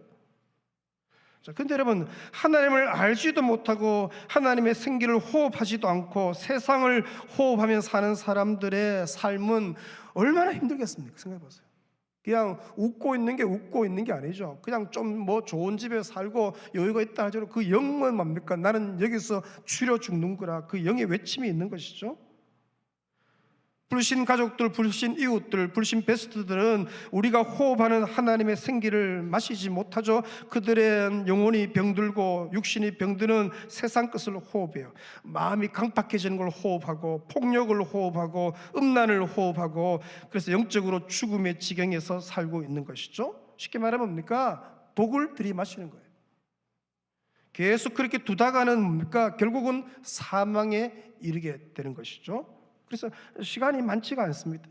근데 여러분 하나님을 알지도 못하고 하나님의 생기를 호흡하지도 않고 세상을 호흡하며 사는 사람들의 삶은 얼마나 힘들겠습니까? 생각해 보세요. 그냥 웃고 있는 게 아니죠. 그냥 좀 뭐 좋은 집에 살고 여유가 있다 하더라도 그 영은 뭡니까? 나는 여기서 추려 죽는 거라 그 영의 외침이 있는 것이죠. 불신 가족들, 불신 이웃들, 불신 베스트들은 우리가 호흡하는 하나님의 생기를 마시지 못하죠. 그들의 영혼이 병들고 육신이 병드는 세상 것을 호흡해요. 마음이 강팍해지는 걸 호흡하고 폭력을 호흡하고 음란을 호흡하고 그래서 영적으로 죽음의 지경에서 살고 있는 것이죠. 쉽게 말하면 뭡니까? 독을 들이마시는 거예요. 계속 그렇게 두다가는 뭡니까? 결국은 사망에 이르게 되는 것이죠. 그래서 시간이 많지가 않습니다.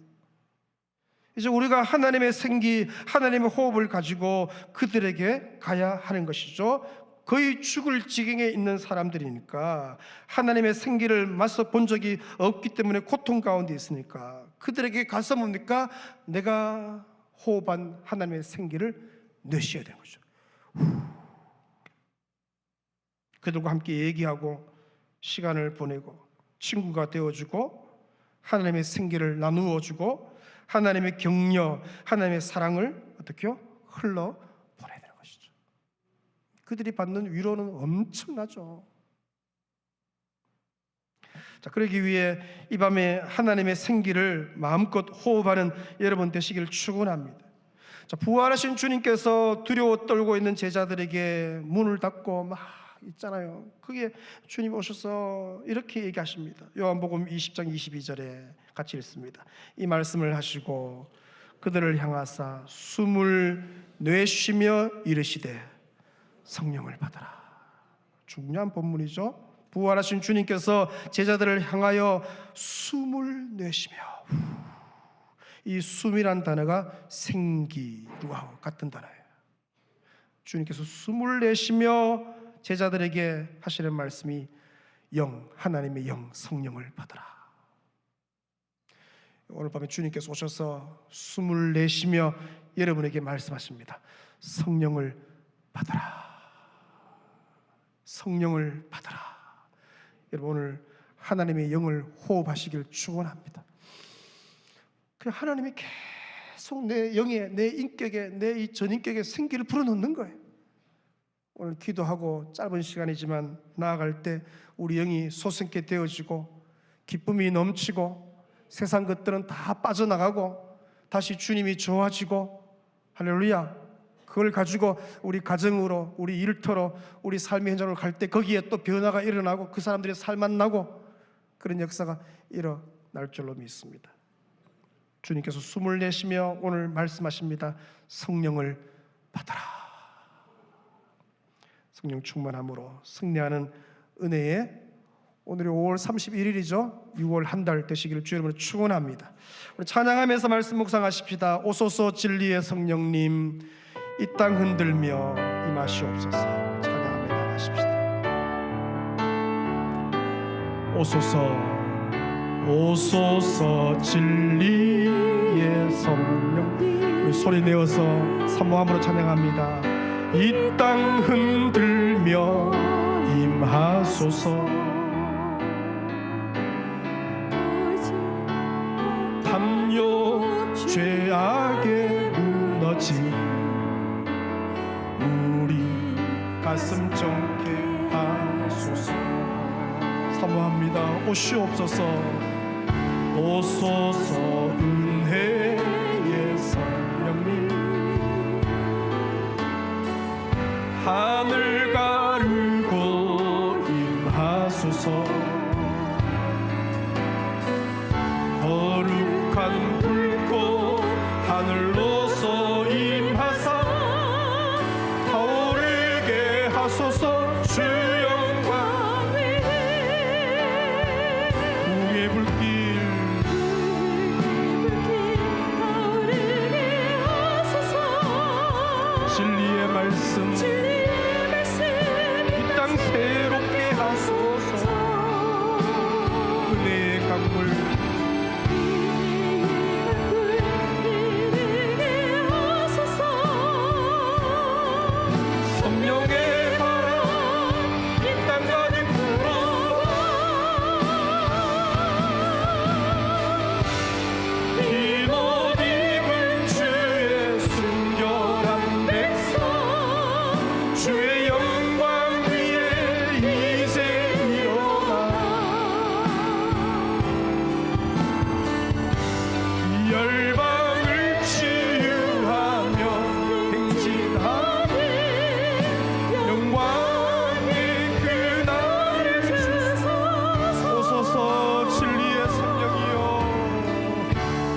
이제 우리가 하나님의 생기, 하나님의 호흡을 가지고 그들에게 가야 하는 것이죠. 거의 죽을 지경에 있는 사람들이니까 하나님의 생기를 맞서 본 적이 없기 때문에 고통 가운데 있으니까 그들에게 가서 뭡니까? 내가 호흡한 하나님의 생기를 내쉬어야 되는 거죠. 그들과 함께 얘기하고 시간을 보내고 친구가 되어주고 하나님의 생기를 나누어 주고 하나님의 격려, 하나님의 사랑을 어떻게 해요? 흘러 보내야 되는 것이죠. 그들이 받는 위로는 엄청나죠. 자, 그러기 위해 이 밤에 하나님의 생기를 마음껏 호흡하는 여러분 되시기를 축원합니다. 자, 부활하신 주님께서 두려워 떨고 있는 제자들에게 문을 닫고 막 있잖아요. 그게 주님 오셔서 이렇게 얘기하십니다. 요한복음 20장 22절에 같이 읽습니다. 이 말씀을 하시고 그들을 향하사 숨을 내쉬며 이르시되 성령을 받아라. 중요한 본문이죠. 부활하신 주님께서 제자들을 향하여 숨을 내쉬며, 이 숨이란 단어가 생기와 같은 단어예요. 주님께서 숨을 내쉬며 제자들에게 하시는 말씀이 영, 하나님의 영, 성령을 받아라. 오늘 밤에 주님께서 오셔서 숨을 내쉬며 여러분에게 말씀하십니다. 성령을 받아라. 성령을 받아라. 여러분 오늘 하나님의 영을 호흡하시길 축원합니다. 그 하나님이 계속 내 영에, 내 인격에, 내 이 전인격에 생기를 불어넣는 거예요. 오늘 기도하고 짧은 시간이지만 나아갈 때 우리 영이 솟게 되어지고 기쁨이 넘치고 세상 것들은 다 빠져나가고 다시 주님이 좋아지고, 할렐루야, 그걸 가지고 우리 가정으로, 우리 일터로, 우리 삶의 현장으로 갈 때 거기에 또 변화가 일어나고 그 사람들의 삶만 나고 그런 역사가 일어날 줄로 믿습니다. 주님께서 숨을 내쉬며 오늘 말씀하십니다. 성령을 받아라. 성령 충만함으로 승리하는 은혜의 오늘이 5월 31일이죠. 6월 한 달 되시기를 주 이름으로 축원합니다. 우리 찬양하면서 말씀 묵상하십시다. 오소서 진리의 성령님, 이 땅 흔들며 임하시옵소서. 찬양하며 나가십시다. 오소서 진리의 성령. 우리 소리 내어서 사모함으로 찬양합니다. 이 땅 흔들며 임하소서. 담요 죄악에 무너진 우리 가슴 정케 하소서. 사모합니다. 오시옵소서. 오소서 은혜의 성령님, 하늘 가르고 임하소서. 거룩한 불꽃 하늘로서 임하사 타오르게 하소서. 주 영광 우의 불길 타오르게 하소서. 진리의 말씀 이 땅 새롭게 하소서. 은혜의 강물 성령의 바람 이 땅 가득 불어와 흰옷 입은 주의 순결한 백성, 주의 영광 위에 이제 일어나 열방을 치유하며 행진하네. 영광의 그날을 주소서. 오소서 진리의 성령이여,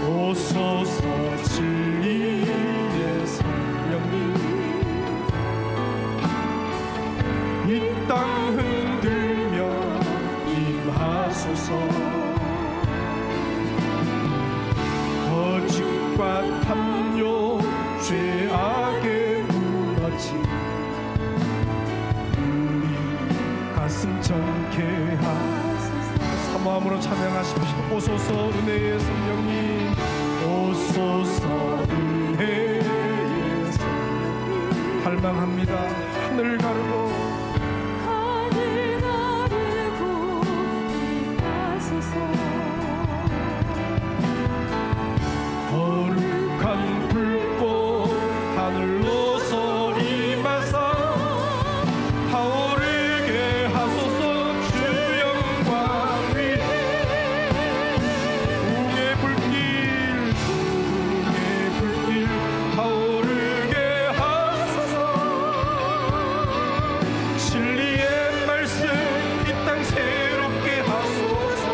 오소서 진리의 성령님, 이 땅 흔들며 임하소서. 거짓과 탐욕 죄악에 무너진 우리 가슴 정케 하소서. 사모함으로 찬양하십시오. 오소서 은혜의 성령님, 오소서 은혜의 성령님. 갈망합니다. 하늘 가르고 임하소서. 거룩한 불꽃 하늘로서 임하사 타오르게 하소서. 주 영광 위에 우의 불길 타오르게 하소서. 진리의 말씀 이 땅 새롭게 하소서.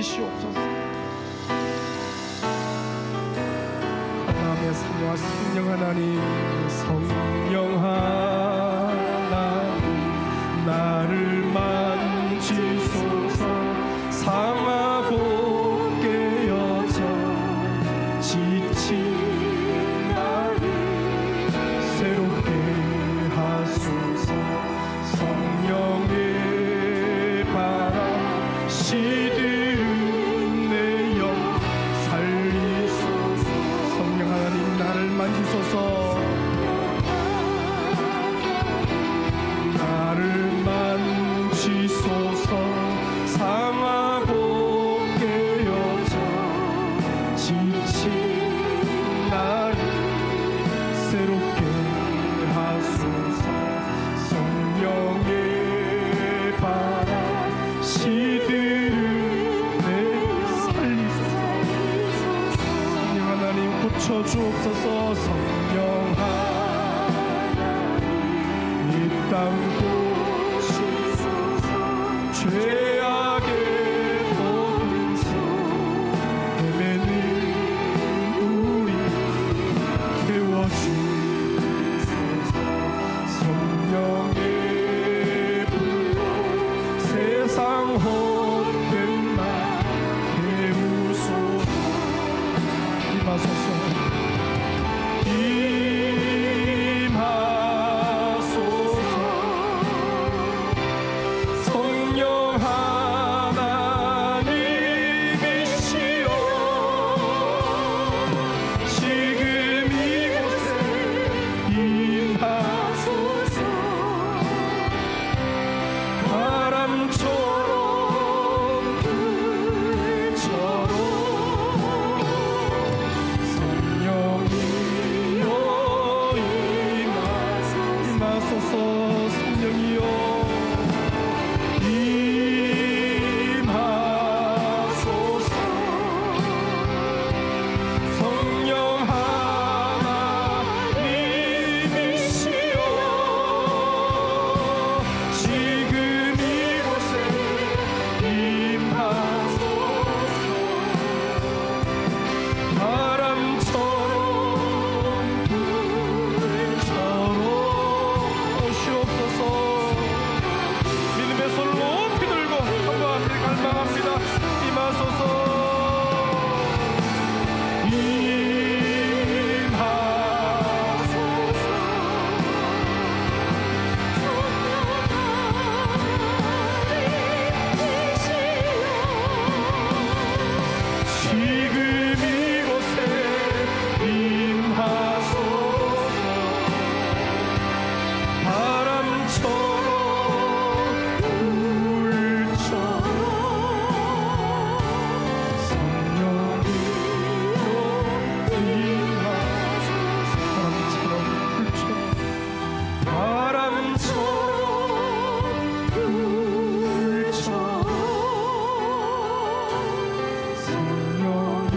만지시옵소서. 하나님의 사모와 성령 하나님, 성령 하나님 나를 만지소서. 상하고 깨어져 지친 나를 새롭게 하소서. 성령의 바람 시들은 내 영 살리소서. 성령 하나님 나를 만지소서. 나를 만지소서. 상하고 깨어져 지친 나를 새롭게 하소서. 성령의 바람 시들은 내 살리소서. 성령 하나님 고쳐주옵소서. 성령 하나님 이 땅 고치소서. 죄악의 모든 소 헤매는 우리 태워주소서. 성령의 불로 세상 헛된 말 깨우소서. 임하소서. 임하소서. 성령 하나님이시여 지금 이곳에 임하소서. 바람처럼 불처럼 성령이여 임하소서. 성령이여 임하소서. 성령 하나님이시여 지금 이곳에 임하소서. 바람처럼 불처럼 오시옵소서. 믿음의 손을 높이 들고 한번 갈망합니다. 임하소서. 임하소서. 지금 이곳에 임하소서. 바람처럼 불처럼 성령이여 임하소서. 바람처럼 불처럼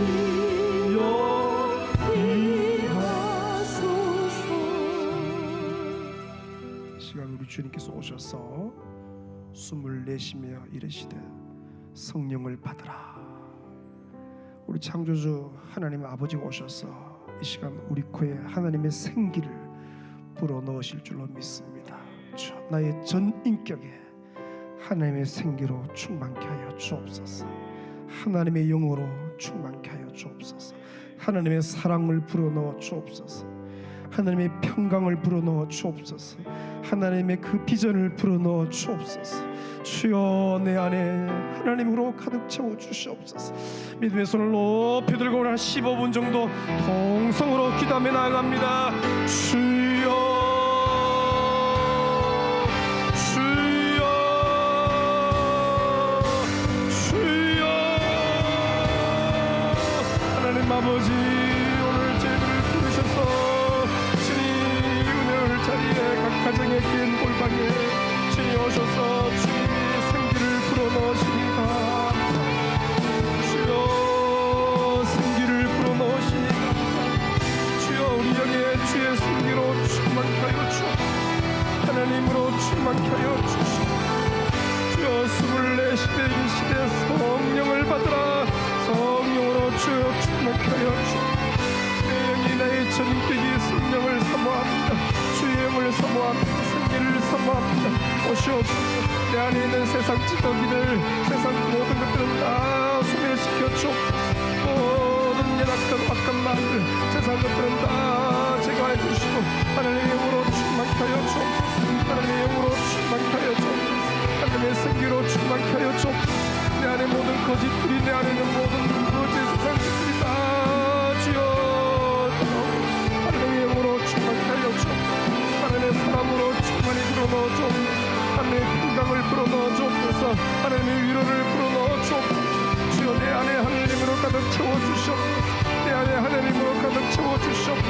성령이여 임하소서. 시간 우리 주님께서 오셔서 숨을 내쉬며 이르시되 성령을 받으라. 우리 창조주 하나님 아버지가 오셔서 이 시간 우리 코에 하나님의 생기를 불어넣으실 줄로 믿습니다. 나의 전 인격에 하나님의 생기로 충만케 하여 주옵소서. 하나님의 영으로 충만케 하여 주옵소서. 하나님의 사랑을 불어넣어 주옵소서. 하나님의 평강을 불어넣어 주옵소서. 하나님의 그 비전을 불어넣어 주옵소서. 주여 내 안에 하나님으로 가득 채워 주시옵소서. 믿음의 손을 높이 들고 한 15분 정도 동성으로 기도하며 나아갑니다. 주여 주여 주여. 하나님 아버지 오늘 저희들을 부르셔서 주님 은혜의 자리에 각 가정의 긴 골방에 주님 오셔서 주님의 생기를 불어넣으십니다. 주여 생기를 불어넣으십니다. 주여 우리 영의 주의 생기로 충만케 하여 주옵소서. 하나님으로 충만케 하여 주시옵소서. 주여 숨을 내쉬되 이 시대 성령을 받으라. 성령으로 주여 충만케 하여 주옵소서. 내 영이 나의 전인격이 성령을 사모합니다. 주의 영을 사모합니다. 생기를 사모합니다. 오시옵소서. 내 안에 있는 세상 찌꺼기들, 세상 모든 것들은 다 소멸시켜 주옵소서. 모든 연약한 악한 마음들, 세상 것들은 다 제거해 주시고 하나님의 영으로 충만케 하여 주옵소서. 하나님의 영으로 충만케 하여 주옵소서. 하나님의 생기로 충만케 하여 주옵소서. 내 안에 모든 거짓들이, 내 안에 있는 모든 거짓 세상 것들이 다 주여 하나님의 영으로 충만케 하여 주옵소서. 하나님의 사랑으로 충만히 불어넣어 주옵소서. 하나님의 평강을 불어넣어 주옵소서. 하나님의 위로를 불어넣어 주옵소서. 주여 내 안에 하나님으로 가득 채워주시옵소서. 내 안에 하나님으로 가득 채워주시옵소서.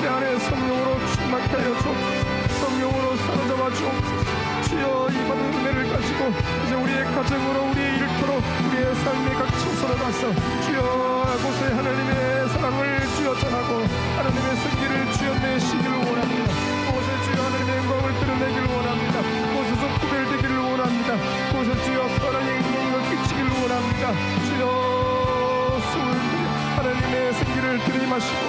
내 안에 성령으로 충만케 하여 주옵소서. 성령으로 사로잡아 주옵소서. 주여 이 받은 은혜를 가지고 이제 우리의 가정으로, 우리의 일터로, 우리의 삶의 각 처소로 가서 주여 곳에 하나님의 사랑을 주여 전하고 하나님의 승기를 주여 내시기를 원합니다. 곳에 주여 하나님의 영광을 드러내기를 원합니다. 곳에서 구별되기를 원합니다. 곳에 주여 사랑의 영광을 끼치기를 원합니다. 주여 숨을 하나님의 생기를 들이마시고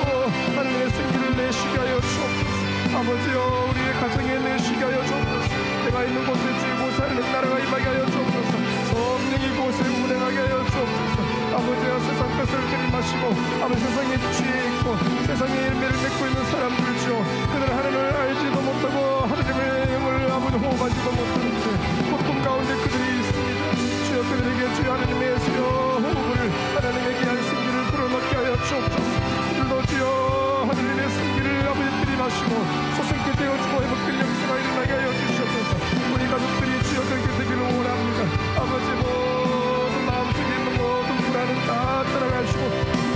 하나님의 생기를 내쉬게 하여 주옵소서. 아버지여 우리의 가정에 내쉬게 하여 주옵소서. 내가 있는 곳에 주의 보살을 나라가 임하게 하여 주옵소서. 성령이 곳을 운행하게 하여 주옵소서. 아버지여 세상 것을 들이마시고 아버지 세상에 취해 있고 세상에 열매를 맺고 있는 사람들 주여 그들 하나님을 알지도 못하고 하나님의 영을 아버지 호흡하지도 못하는 그 고통 가운데 그들이 있습니다. 주여 그들에게 주여 하나님의 주여 호흡을 하나님의 귀한 생기를 불어넣게 하여 주옵소서. 그들도 주여 하나님의 생기를 아버지 들이마시고 소생케 되어주고 회복될 역사가 일어나게 하여 주시옵소서. 우리 가족들이 주여 그렇게 되기를 원합니다. 아버지 모든 마음속에 있는 모든 불안은 다 따라가시고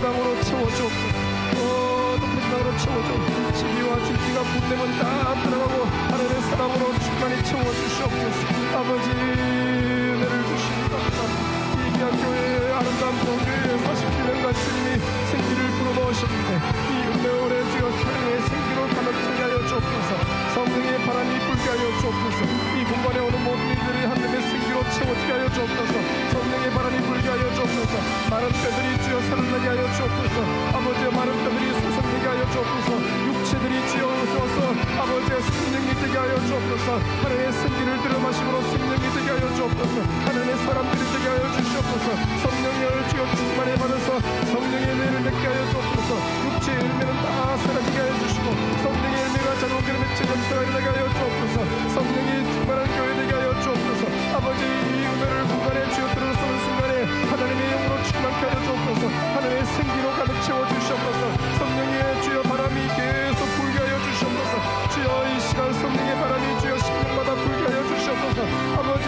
평강으로 채워주옵소서. 모든 평강으로 채워주옵소서. 시기와 질기가 분내면 다 따라가고 하나님의 사랑으로 충만히 채워주시옵소서. 아버지 은혜를 주시니 감사합니다. 이 귀한 교회의 아름다운 교회에 47년간 주님이 생기를 불어넣으셨는데 이 은혜오래 주여 사랑의 생기로 가득 차게 하여 주옵소서. 성령의 바람이 불게 하여 주옵소서. 이 공간에 오는 모든 이들이 하나님의 생기로 채워지게 하여 주옵소서. 성령의 바람이 불게 하여 주옵소서. 많은 뼈들이 주여 살아나게 하여 주옵소서. 아버지여 많은 뼈들이 소성되게 하여 주옵소서. 육체들이 주여 서서 아버지의 생명이 되게 하여 주옵소서. 하나님의 생기를 들어마심으로 생명이 되게 하여 주옵소서. 하나님의 사람들이 되게 하여 주시옵소서. 성령을 주여 충만히 받아서 성령의 열매를 맺게 하여 주옵소서. 육체의 열매는 다 사라지게 하여 주시고 성령의 열매가 자동으로 맺힌 역사가 일어나게 하여 주옵소서. 성령이 충만한 교회 되게 하여 주옵소서. 아버지 이 은혜를 공간에 주여 들어서는 순간에 하나님의 영으로 충만케 하여 주옵소서. 하나님의 생기로 가득 채워 주시옵소서. 성령의 주여 바람이 계속 불게 하여 주시옵소서. 주여 이 시간 성령의 바람이 주여 심령마다 불게 하여 주시옵소서. 아버지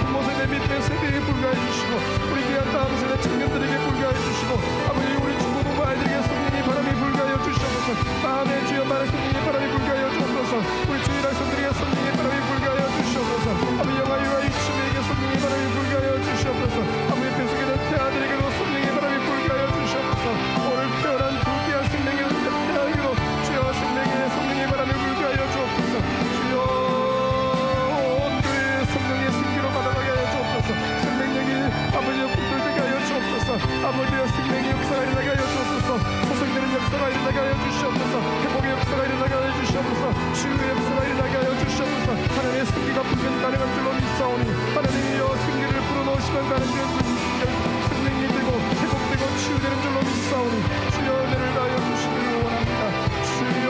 부모 세대 밑에 세대에 불게 하여 주시고 우리 귀한 다음 세대 청년들에게 불게 하여 주시고 아버지 우리 중고등부 아이들에게 성령의 바람이 불게 하여 주시옵소서. 다음에 주여 많은 성령의 바람이 불게 하여 주옵소서. 우리 주일 학생들에게 성령의 바람이 불게 하여 주시옵소서. 아버지 영아유아 유치부에게 성령의 바람이 불게 하여 주시옵소서. 아버지 뱃속에 있는 태아들에게도 성령의 바람이 불게 하여 주시옵소서. 오늘 태어난 두 귀한 생명의 태아에게도 주여 생명의 성령의 바람이 불게 하여 주옵소서. 주여 온 교회의 성령의 생기로 받아가게 하여 주옵소서. 생명력이 아버지의 꿈들되게 하여 주옵소서. 아버지의 생명의 역사가 일어나게 하여 주옵소서. 소생되는 역사가 일어나게 하여 주시옵소서. 회복의 역사가 일어나게 하여 주시옵소서. 치유의 역사가 일어나게 하여 주시옵소서. 하나님의 생기가 불면 가능한 줄로 믿사오니 하나님이여 생기를 불어넣으시면 가능한 생명이 되고 회복되고 치유되는 줄로 믿사오니 주여 은혜를 다하여 주시기를 원합니다. 주여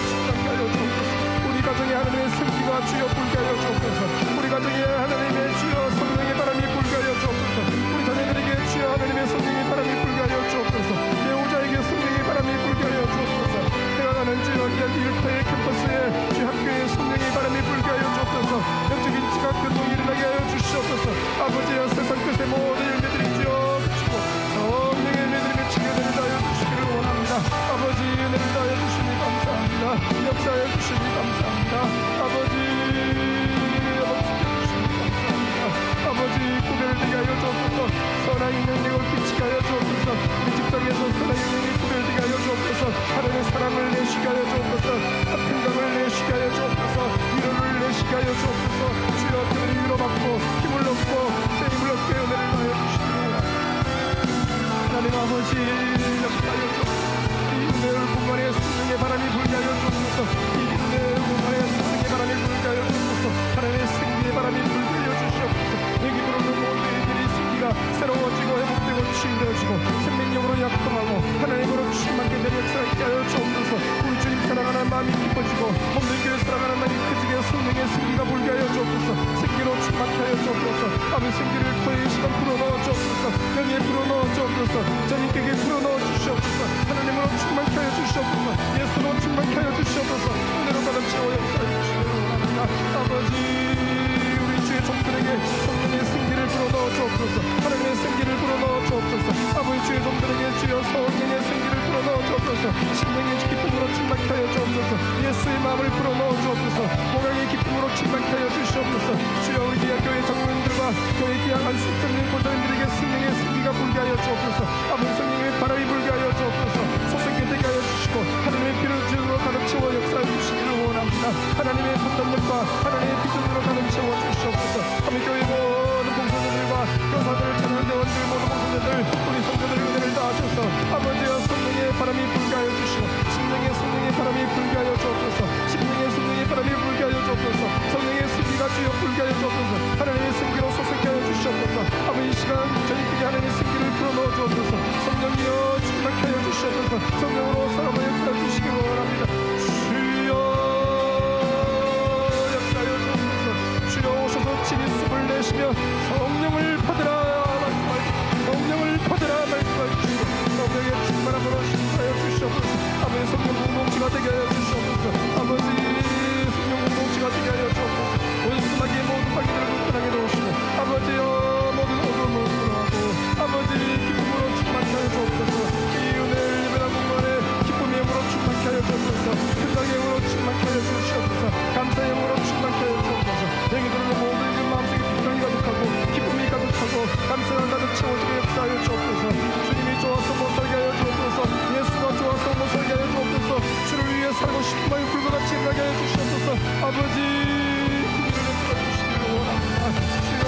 충만케 하여 주옵소서. 우리 가정에 하나님의 생기가 주여 불게 하여 주옵소서. 우리 가정에 하나님의 주여 성령의 바람이 불게 하여 주옵소서. 우리 자녀들에게 주여 하나님의 성령의 바람이 불게 하여 주옵소서. 배우자에게 성령의 바람이 불게 하여 주옵소서. 내가 가는 주여 귀한 일터의 캠퍼스에 주 학교에 성령의 바람이 불게 하여 주옵소서. 영적인 지각 교통이 일어나게 하여 주시옵소서. 아버지여 세상 끝에 모든 열매들이 주여 그치고 성령의 열매들이 맺히게 되는 하여 주시기를 원합니다. 아버지 은혜를 다하여 주시니 감사합니다. 역사하여 주시니 감사합니다. 아버지 아버지 구별되게 하여 주옵소서. 선한 능력을 끼치게 하여 주옵소서. 우리 직장에서 선한 능력이 구별되게 하여 주옵소서. 하나님의 사랑을 내쉬게 하여 주옵소서. 평강을 내쉬게 하여 주옵소서. 위로를 내쉬게 하여 주옵소서. 주여 그들이 위로받고 힘을 얻고 새 힘을 얻고 아버지 역사하여 주옵소서. 이 은혜를 공간에 성령의 바람이 불게 하여 주옵소서. 이 은혜를 공간에 성령의 바람이 불게 하여 주옵소서. 하나님의 생기의 바람이 불게 하여 주시옵소서. 여기 들어오는 모든 이들이 생기가 새로워지고 회복되고 치유되어지고 생명력으로 약동하고 하나님으로 충만케 되는 역사를 있게 하여 주옵소서. 우리 주님 사랑하는 마음이 깊어지고 몸된 교회 사랑하는 마음이 커지게 성령의 생기가 불게 하여 주옵소서. 생기로 충만케 하여 주옵소서. 아버지 생기를 토의 시간 불어넣어 주옵소서. 영에 불어넣어 주옵소서. 저희에게 불어넣어 주시옵소서. 하나님으로 충만케 하여 주시옵소서. 예수로 충만케 하여 주시옵소서. 은혜로 가득 채워 역사해 주시기를 원합니다. 아버지 우리 주의 종들에게 성령의 생기를 불어넣어 주옵소서. 하나님의 생기를 불어넣어 주옵소서. 아버지 주의 종들에게 주여 성령의 생기를 불어넣어 주옵소서. 심령의 기쁨으로 충만케 하여 주옵소서. 예수의 마음을 불어넣어 주옵소서. 목양의 기쁨으로 충만케 하여 주시옵소서. 주여 우리 교회 장로님들과 교회 귀향한 수장님 권사님들에게 성령의 생기가 불게 하여 주옵소서. 아버지 성령의 바람이 불게 하여 주옵소서. 소생케 되게 하여 주시고 하나님의 피를 주로 가득 채워 역사해 주시기를 원합니다. 하나님의 판단력과 하나님의 비전으로 가득 채워 주시옵소서. 아버지 교회 모든 봉사자들과 교사들 찬양 대원들 모든 봉사자들 우리 성도들 은혜를 다하셔서 아버지여 성령의 바람이 불게 하여 주시고 심령의 성령의 바람이 불게 하여 주옵소서. 심령의 성령의 바람이 불게 하여 주옵소서. 성령의 승기가 주여 불게 하여 주옵소서. 하나님의 승기로 소생케 하여 주시옵소서. 아버지 이 시간 저희들이 하나님의 승기를 불어넣어 주옵소서. 성령이여 충만케 하여 주시옵소서. 성령으로 사람을 역사해 주시기를 원합니다. 주여 역사하여 주옵소서. 주여 오셔서 친히 숨을 내쉬며 성령을 받으라 성령을 받으라 말씀해 주시고 성령의 충만함으로 심사하여 주시옵소서. 아버지 성령 공동체가 되게 하여 주시옵소서. 아버지 성령 공동체가 되게 하여 주옵소서. 온순하게 모든 마귀들을 불편하게 놓으시고 아버지여 모든 어둠을 풀어하고 아버지 기쁨으로 충만케 하여 주옵소서. 이 은혜를 예배나 공간에 기쁨의 영으로 충만케 하여 주옵소서. 큰강의 영으로 충만케 하여 주시옵소서. 감사의 영으로 충만케 하여 주옵소서. 영이 들어오는 모든 마음속에 기쁨이 가득하고 기쁨이 가득하고 감사가 가득 채워지게 역사하여 주옵소서. 주님이 좋아서 못 살게 하여 주옵소서. 예수가 좋아서 못 살게 하여 주옵소서. 주를 위해 살고 싶은 마음이 불과 같이 나게 하여 주시옵소서. 아버지 주님을 내끌어 주시기를 원합니다. 주여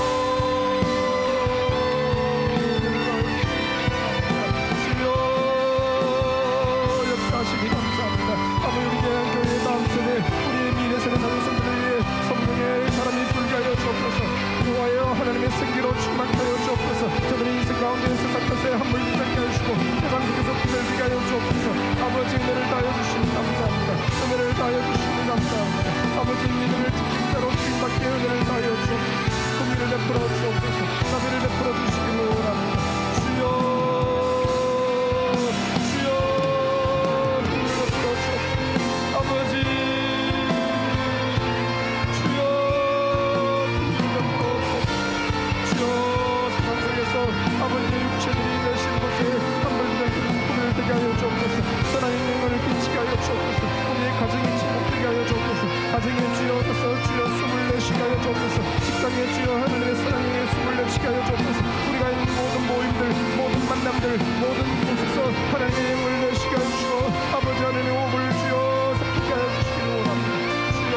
역사하시기 감사합니다. 아버지 우리 교회의 다음 세대 우리의 미래 세대 다른 성도들 위해 성령의 바람이 불게 하여 주옵소서. 주와여 하나님의 생기로 충만케 하여 주옵소서. 저들의 인생 가운데 세상 것에 한물 붙게 하여 주시고 세상 속에서 구별되게 하여 주옵소서. 아버지 은혜를 다하여 주시니 감사합니다. 은혜를 다하여 주시니 감사합니다. 아버지 믿음을 지킨 대로 주님밖에 은혜를 다하여 주옵소서. 공의를 베풀어 주옵소서. 자비를 베풀어 주시기를 원합니다. 주여 주여 공의를 베풀어 주옵소서. 아버지 주여 공의를 베풀어 주옵소서. 주여 세상 속에서 아버지의 육체들이 내신 곳에 한물들을 꿈을 되게 하여 주옵소서. 선한 영광을 끼치게 하여 주옵소서. 우리의 가정이 침묵되게 하여 주옵소서. 가정의 주여 오셔서 주여 숨을 내쉬게 하여 주옵소서. 직장의 주여 하나님의 사랑의 숨을 내쉬게 하여 주옵소서. 우리가 있는 모든 모임들 모든 만남들 모든 곳에서 하나님의 영을 내쉬게 하여 주시고 아버지 하나님의 호흡을 주여 삭히게 하여 주시기를 원합니다. 주여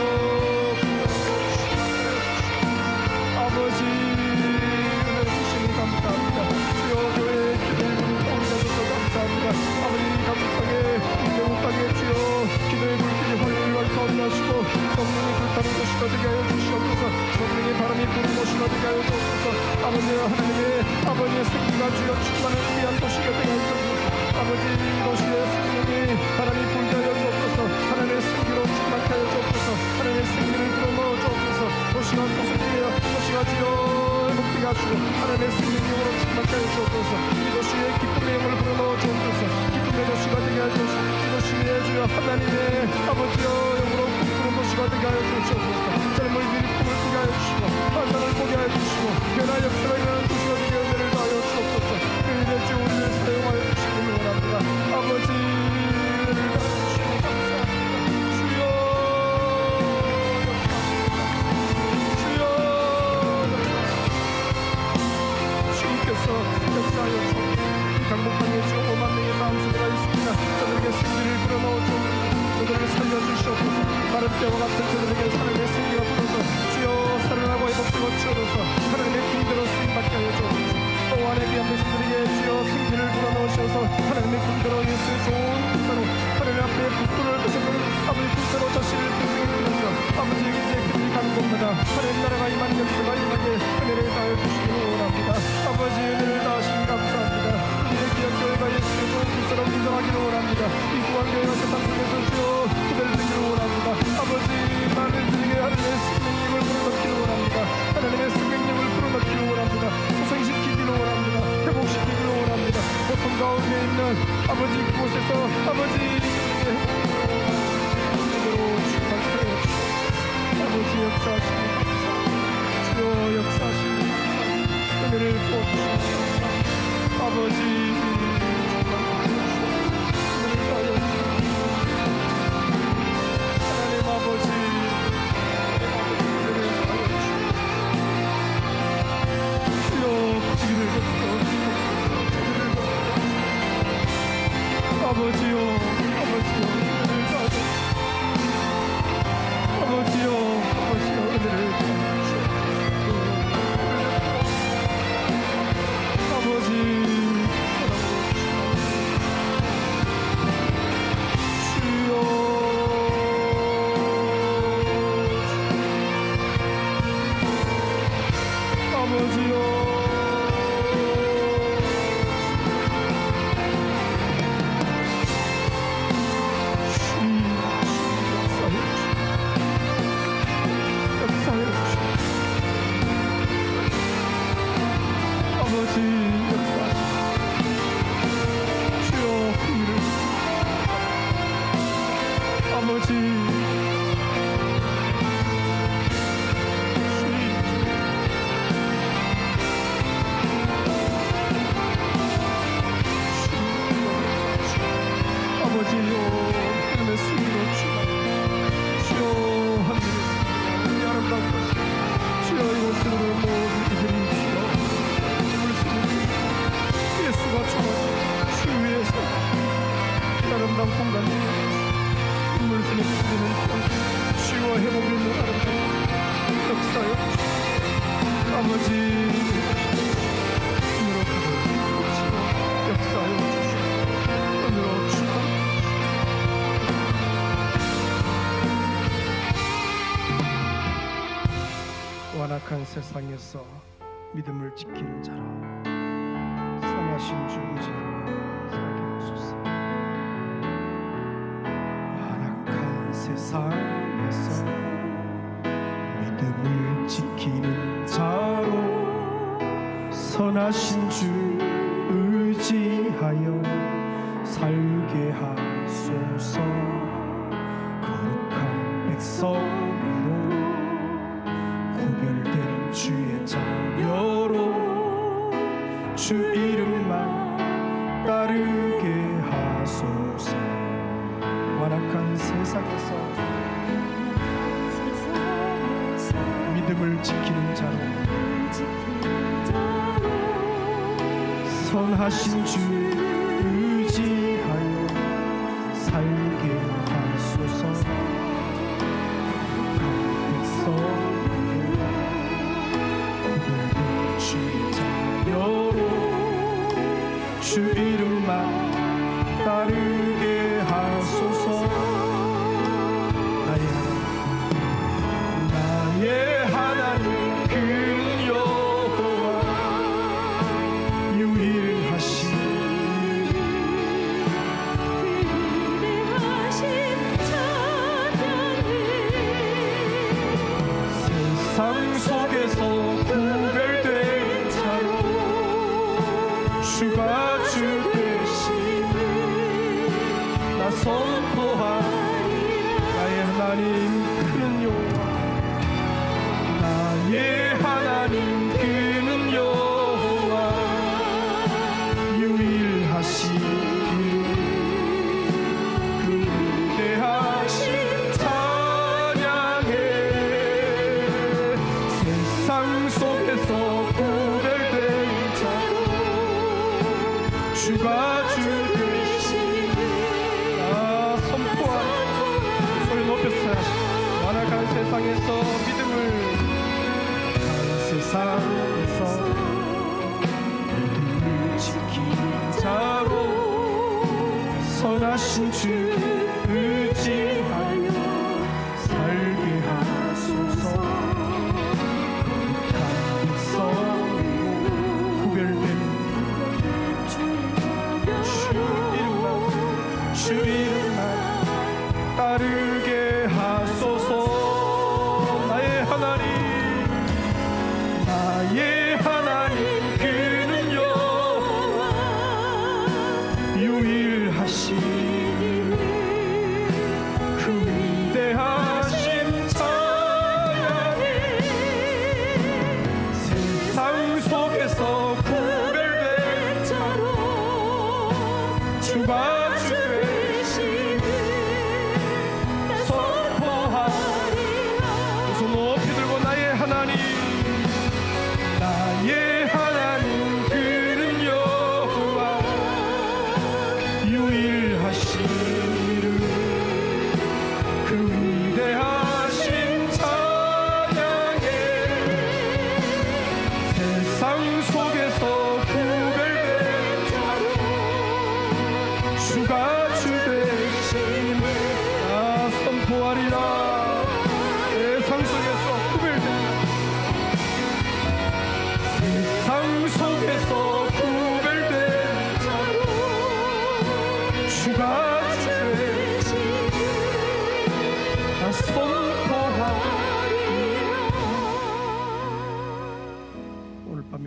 아버지 은혜를 주시니 감사합니다. 주여 교회의 기도의 문을 통하셔서 감사합니다. 아버지 가족 땅에 인대국 땅에 주여 기도의 불길이 활활 타오르시고 성령의 불타는 곳이가 되게 하여 주시옵소서. 성령의 바람이 부는 곳이가 되게 하여 주옵소서. 아버지 하나님의 아버지의 생기가 주여 충만을 위한 곳이가 되게 하여 주옵소서. 아버지 이곳에 성령의 바람이 불게 하여 주옵소서. 하나님의 생기로 충만케 하여 주옵소서. 하나님의 생기를 불어넣어 주옵소서. 도시가 소속되어 도시가 주여 회복되게 하시고 하나님의 생명력으로 충만케 하여 주옵소서. 이곳에 기쁨의 영을 불어넣어 주옵소서. 기쁨의 도시가 되게 하여 주옵소서. 이곳에 주여 하나님의 아버지여 영으로 꿈꾸는 도시가 되게 하여 주옵소서. 젊은이들이 꿈을 꾸게 하여 주시고 환상을 보게 하여 주시고 변화 역사가 일어나는 도시가 되게 은혜를 다하여 주옵소서. 그 일에 주 우리를 사용하여 주시기를 원합니다. 아버지 은혜를 다하여 주시니 감사합니다. 주여 주여 주님께서 역사하여 주옵소서. 강복방에 주 5만 명의 마음속에가 있습니다. 저들에게 생기를 불어넣어 주옵소서. 저들을 살려주시옵소서. 마른 뼈와 같은 저들에게 하나님의 생기가 불어서 주여 살아나고 회복되고 치워져서 하나님의 빈대로 쓰임받게 하여 주옵소서. 또 안에 귀한 백성들에게 주여 생기를 불어넣으셔서 원합니다. 하나님 나라가 임한 역사가 임하게 은혜를 다해 주시기 원합니다. 아버지 은혜를 다하시니 감사합니다. 우리의 귀한 교회가 예수의 그리스도로 인정하기를 원합니다. 이 구원교회가 세상 속에서 주여 기도를 드리기를 원합니다. 아버지 나를 드리게 하나님의 생명력을 불어넣기를 원합니다. 하나님의 생명력을 불어넣기를 원합니다. 소생시키기를 원합니다. 회복시키기를 원합니다. 고통 가운데 있는 아버지 그곳에서 아버지 아버지 역사하시니 주여 역사하시니 은혜를 부어주시옵소서. 아버지 하나님 아버지 은혜를 주여 길을 아버지요 아버지요 은혜를 아버지요 은혜를 아버지 완악한 세상에서 믿음을 지키는 자로 선하신 주 의지하며 살게 하소서. 완악한 세상에서 믿음을 지키는 자로 선하신 주 의지하여 살게 하소서. 거룩한 백성으로 구별된 주의 자녀로 주 이름만 따르게 하소서. 완악한 세상에서 믿음을 지키는 자로 선하신 주 의지하여 살게 하소서. 주 이름만 따르게 하소서. 나의 하나님 그 여호와 유일하신 세상 속에서 구별된 자로 주가 선포하리. 나의 하나님 그는 여호와 나의 하나님 그는 여호와 유일하시니 그 대하신 찬양해. 세상 속에서 구별된 자로 주가 완악한 세상에서 믿음을 지키는 자로 선하신 주 의지하여 살게 하소서.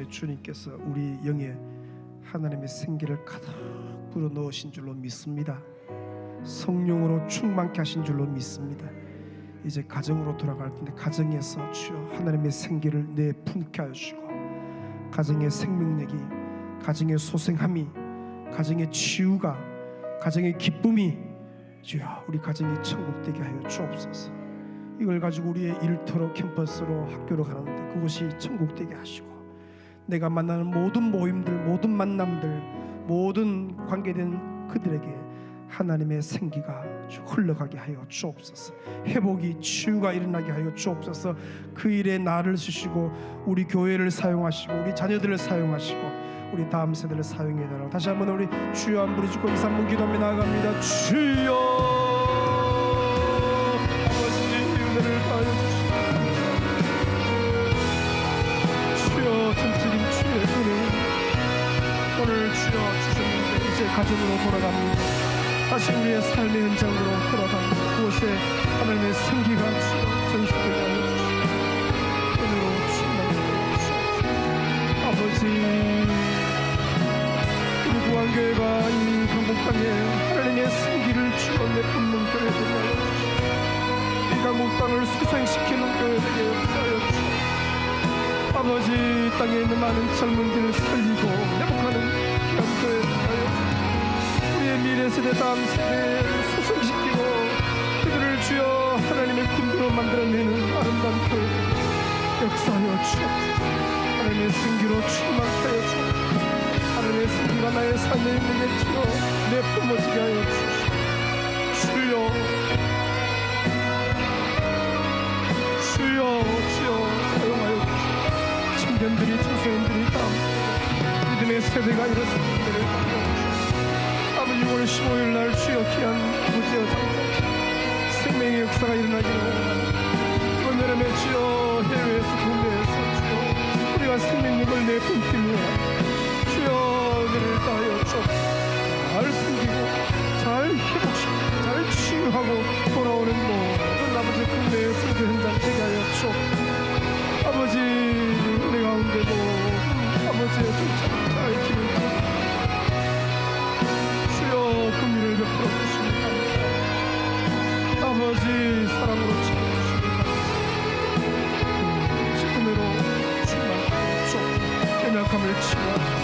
이곳에 주님께서 우리 영에 하나님의 생기를 가득 불어 넣으신 줄로 믿습니다. 성령으로 충만케 하신 줄로 믿습니다. 이제 가정으로 돌아갈 텐데 가정에서 주여 하나님의 생기를 내 품게 하시고 가정의 생명력이, 가정의 소생함이, 가정의 치유가, 가정의 기쁨이 주여 우리 가정이 천국 되게 하여 주옵소서. 이걸 가지고 우리의 일터로 캠퍼스로 학교로 가는데 그곳이 천국 되게 하시고 내가 만나는 모든 모임들, 모든 만남들, 모든 관계된 그들에게 하나님의 생기가 흘러가게 하여 주옵소서. 회복이, 치유가 일어나게 하여 주옵소서. 그 일에 나를 쓰시고 우리 교회를 사용하시고 우리 자녀들을 사용하시고 우리 다음 세대를 사용해 달라고 다시 한번 우리 주여 한 부르짖고 2, 3분 기도하며 나아갑니다. 주여 아버지 은혜를 다하여 주시옵소서. 주여 전적인 주의 은혜 오늘 주여 주셨는데 이제 가정으로 돌아갑니다. 다시 우리의 삶의 현장으로 돌아갑니다. 그곳에 하나님의 생기가 주여 전수되게 하여 주시옵소서. 은혜로 충만하게 주시옵소서. 아버지 우리 구한교회가 이 강북 땅에 하나님의 생기를 주여 내뿜는 교회되게 하여 주시옵소서. 이 강북 땅을 수생시키는 교회되게 역사하여 주시옵소서. 아버지 땅에 있는 많은 젊은이들을 살리고 회복하는 귀한 교회되게 하여 주시옵소서. 미래 세대 다음 세대를 소생시키고 그들을 주여 하나님의 군대로 만들어내는 아름다운 교회 역사하여 주옵소서. 하나님의 생기로 충만케 하여 주옵소서. 하나님의 생기가 나의 삶에 있는 주여 내뿜어지게 하여 주시옵소서. 주여 사용하여 주시옵소서. 청년들이 청소년들이 다음 세대 믿음의 세대가 일어서는 데를 하여 주시옵소서. 6월 15일 날 주여 귀한 무지어 장사 생명의 역사가 일어나기를 원합니다. 이번 여름에 주여 해외에서 국내에서 주여 우리가 생명력을 내뿜기 위해 주여 은혜를 다하여 주옵소서. 잘 숨기고 잘 회복시키고 잘 치유하고 돌아오는 모든 아버지 국내의 선교 현장 되게 하여 주옵소서. 아버지 은혜 가운데도 아버지의 쫓아 잘 기울여 긍휼을 베풀어 주시니 감사합니다. 아버지 사랑으로 지켜주시니 감사합니다. 지금으로 충만하여 주옵소서. 연약함을 치유하시고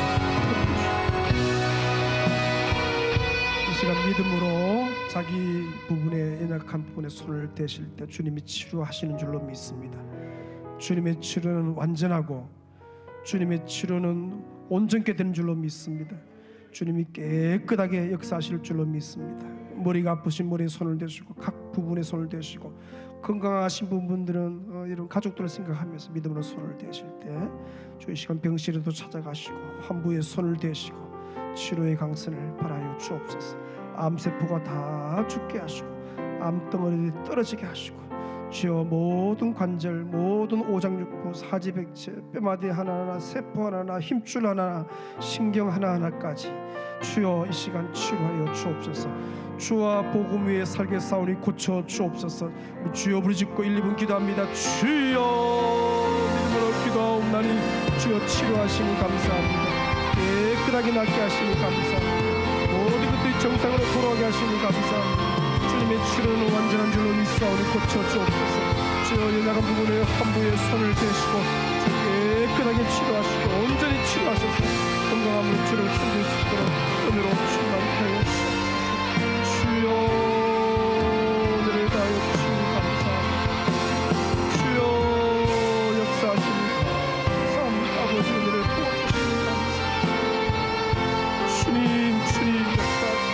이 시간 믿음으로 자기 부분에 연약한 부분에 손을 대실 때 주님이 치료하시는 줄로 믿습니다. 주님의 치료는 완전하고 주님의 치료는 온전케 되는 줄로 믿습니다. 주님이 깨끗하게 역사하실 줄로 믿습니다. 머리가 아프신 머리에 손을 대시고 각 부분에 손을 대시고 건강하신 부분들은 이런 가족들을 생각하면서 믿음으로 손을 대실 때 주의 시간 병실에도 찾아가시고 환부에 손을 대시고 치료의 강선을 바라여 주옵소서. 암세포가 다 죽게 하시고 암덩어리들이 떨어지게 하시고 주여 모든 관절, 모든 오장육부, 사지백체, 뼈마디 하나하나, 세포 하나하나, 힘줄 하나하나, 신경 하나하나까지 주여 이 시간 치료하여 주옵소서. 주와 복음 위에 살게 싸우니 고쳐 주옵소서. 주여 부르짖고 1, 2분 기도합니다. 주여 믿음으로 기도하옵나니 주여 치료하시니 감사합니다. 깨끗하게 낫게 하시니 감사합니다. 모든 것들이 정상으로 돌아가게 하시니 감사합니다. 주님의 치료는 완전한 줄로 믿사오니 고쳐 주옵소서. 주여 연약한 부분에 환부에 손을 대시고 깨끗하게 치료하시고 온전히 치료하셔서 건강함을 주를 섬길 수 있도록 은혜로 충만케 하여 주옵소서. 주여 은혜를 다하여 주시니 감사합니다. 주여 역사하시니 감사합니다. 아버지 은혜를 부어주시니 감사합니다. 주님 역사하시니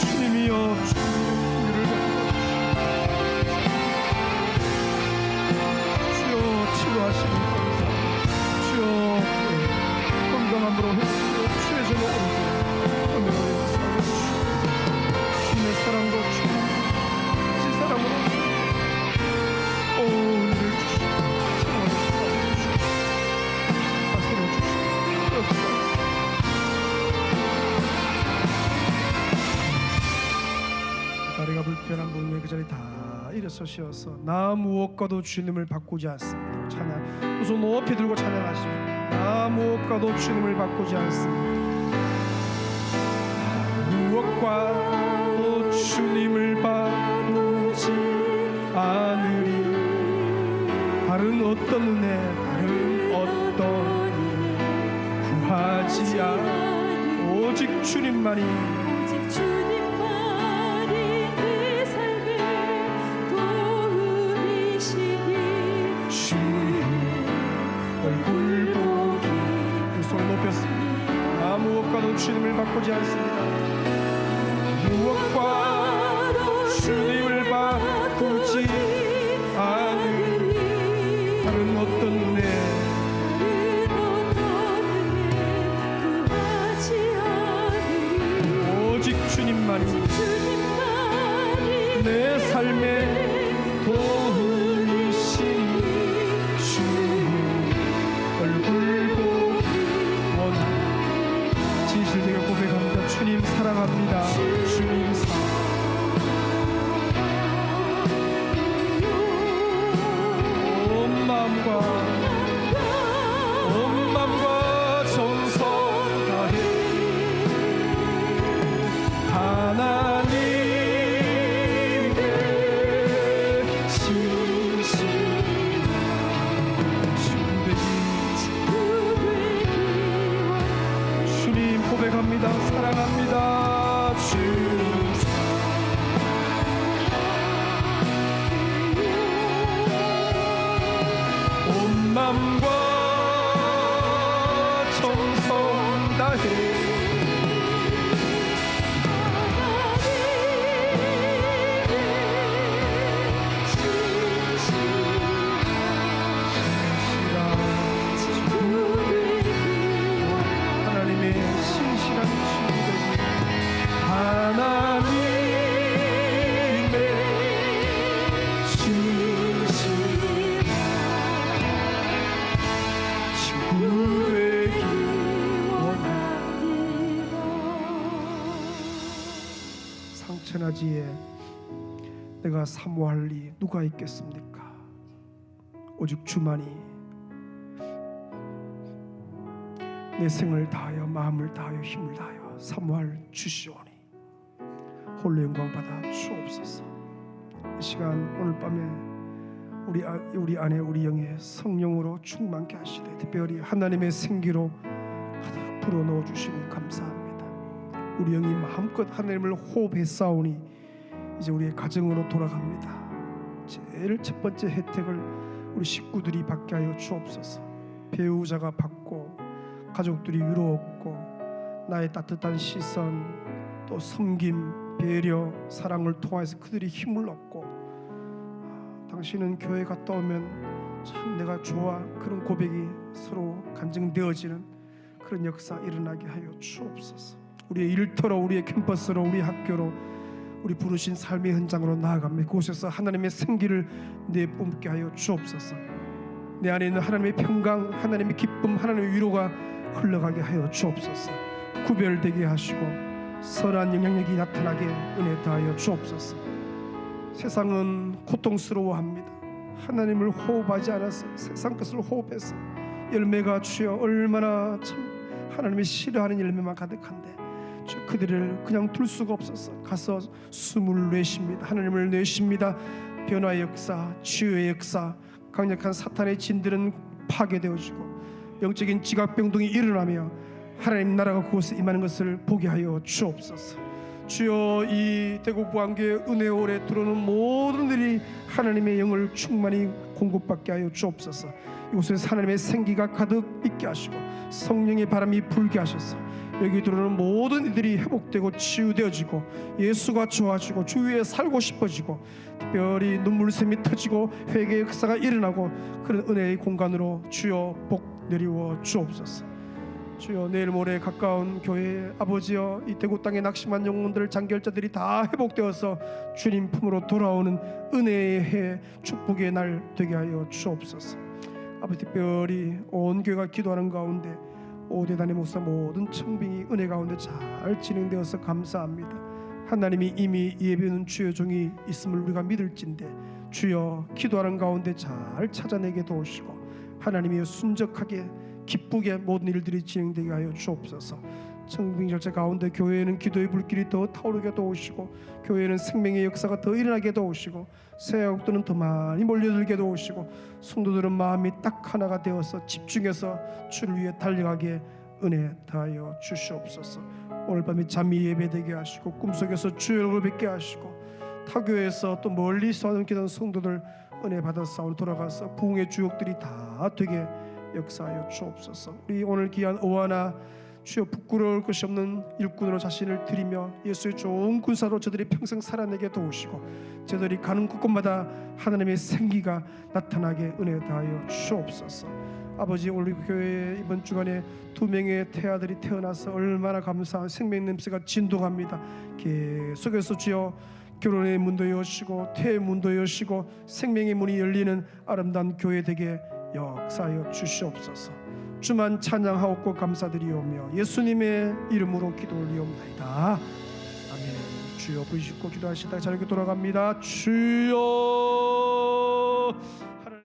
주님이여 주님을 주여 치료하시니 감사합니다. 다리가 불편한 분이 그 자리 다 일어서셔서 나 무엇과도 주님을 바꾸지 않습니다. 찬양 두 손 높이 들고 찬양하십시오. 나 무엇과도 주님을 바꾸지 않습니다. 무엇과도 주님을 바꾸지 않으리. 다른 어떤 은혜 다른 어떤 구하지 않 오직 주님만이 내 삶의 도움이시니 주의 얼굴 보기 두 손을 높였습니다. 무엇과도 주님을 바꾸지 않습니다. 무엇과도 주님을 바꾸지 않으리. 다른 어떤 은혜 오직 주님만이 내 삶의 도움이시니 주의 얼굴 보기 원합니다. 진실되게 고백합니다. 주님 사랑합니다. 주님 온 마음과 정성 다해 하나님의 주님 고백합니다. 사랑합니다. 주님 온 마음과 정성 다해 하나님의 신실한 친구들 하나님의 신실한 친구 되기 원합니다. 상천하지에 내가 사모할 리 누가 있겠습니까? 오직 주만이 내 생을 다하여 마음을 다하여 힘을 다하여 사모할 주시오니 홀로 영광 받아 주옵소서. 이 시간 오늘 밤에 우리 안에 우리 영에 성령으로 충만케 하시되 특별히 하나님의 생기로 가득 불어넣어 주시니 감사합니다. 우리 영이 마음껏 하나님을 호흡했사오니 이제 우리의 가정으로 돌아갑니다. 제일 첫 번째 혜택을 우리 식구들이 받게 하여 주옵소서. 배우자가 받고 가족들이 위로 얻고 나의 따뜻한 시선 또 섬김 배려 사랑을 통해서 그들이 힘을 얻고 당신은 교회 갔다 오면 참 내가 좋아 그런 고백이 서로 간증되어지는 그런 역사 일어나게 하여 주옵소서. 우리의 일터로 우리의 캠퍼스로 우리 학교로 우리 부르신 삶의 현장으로 나아갑니다. 그곳에서 하나님의 생기를 내뿜게 하여 주옵소서. 내 안에 있는 하나님의 평강 하나님의 기쁨 하나님의 위로가 흘러가게 하여 주옵소서. 구별되게 하시고 선한 영향력이 나타나게 은혜 다하여 주옵소서. 세상은 고통스러워합니다. 하나님을 호흡하지 않아서 세상 것을 호흡해서 열매가 주여 얼마나 참 하나님이 싫어하는 열매만 가득한데 주 그들을 그냥 둘 수가 없어서 가서 숨을 내쉽니다. 하나님을 내쉽니다. 변화의 역사 치유의 역사 강력한 사탄의 진들은 파괴되어지고 영적인 지각병동이 일어나며 하나님 나라가 그곳에 임하는 것을 보게 하여 주옵소서. 주여 이 대구 부안교회 은혜홀에 들어오는 모든 일이 하나님의 영을 충만히 공급받게 하여 주옵소서. 이곳에서 하나님의 생기가 가득 있게 하시고 성령의 바람이 불게 하셔서 여기 들어오는 모든 이들이 회복되고 치유되어지고 예수가 좋아지고 주위에 살고 싶어지고 특별히 눈물샘이 터지고 회개의 역사가 일어나고 그런 은혜의 공간으로 주여 복 내리워 주옵소서. 주여 내일 모레 가까운 교회 아버지여 이 대구 땅에 낙심한 영혼들 장결자들이 다 회복되어서 주님 품으로 돌아오는 은혜의 해 축복의 날 되게 하여 주옵소서. 아버지 특별히 온 교회가 기도하는 가운데 오대단의 목사 모든 청빙이 은혜 가운데 잘 진행되어서 감사합니다. 하나님이 이미 예비는 주의 종이 있음을 우리가 믿을진데 주여 기도하는 가운데 잘 찾아내게 도우시고 하나님이 순적하게 기쁘게 모든 일들이 진행되게 하여 주옵소서. 청빙절제 가운데 교회에는 기도의 불길이 더 타오르게 도우시고 교회에는 생명의 역사가 더 일어나게 도우시고 새학들은 더 많이 몰려들게 도우시고 성도들은 마음이 딱 하나가 되어서 집중해서 주를 위해 달려가게 은혜 다하여 주시옵소서. 오늘 밤에 잠이 예배되게 하시고 꿈속에서 주의 얼굴 뵙게 하시고 타교에서 또 멀리서 함께하는 성도들 은혜 받아서 돌아가서 부흥의 주역들이 다 되게 역사하여 주옵소서. 우리 오늘 귀한 오하나 주여 부끄러울 것이 없는 일꾼으로 자신을 드리며 예수의 좋은 군사로 저들이 평생 살아내게 도우시고 저들이 가는 곳곳마다 하나님의 생기가 나타나게 은혜 다하여 주옵소서. 아버지 오늘 교회에 이번 주간에 2명의 태아들이 태어나서 얼마나 감사한 생명 냄새가 진동합니다. 계속해서 주여 결혼의 문도 여시고 태의 문도 여시고 생명의 문이 열리는 아름다운 교회 되게 역사하여 주시옵소서. 주만 찬양하옵고 감사드리오며 예수님의 이름으로 기도 올리옵나이다. 아멘. 주여 부르시고 기도하시다 자리에 돌아갑니다. 주여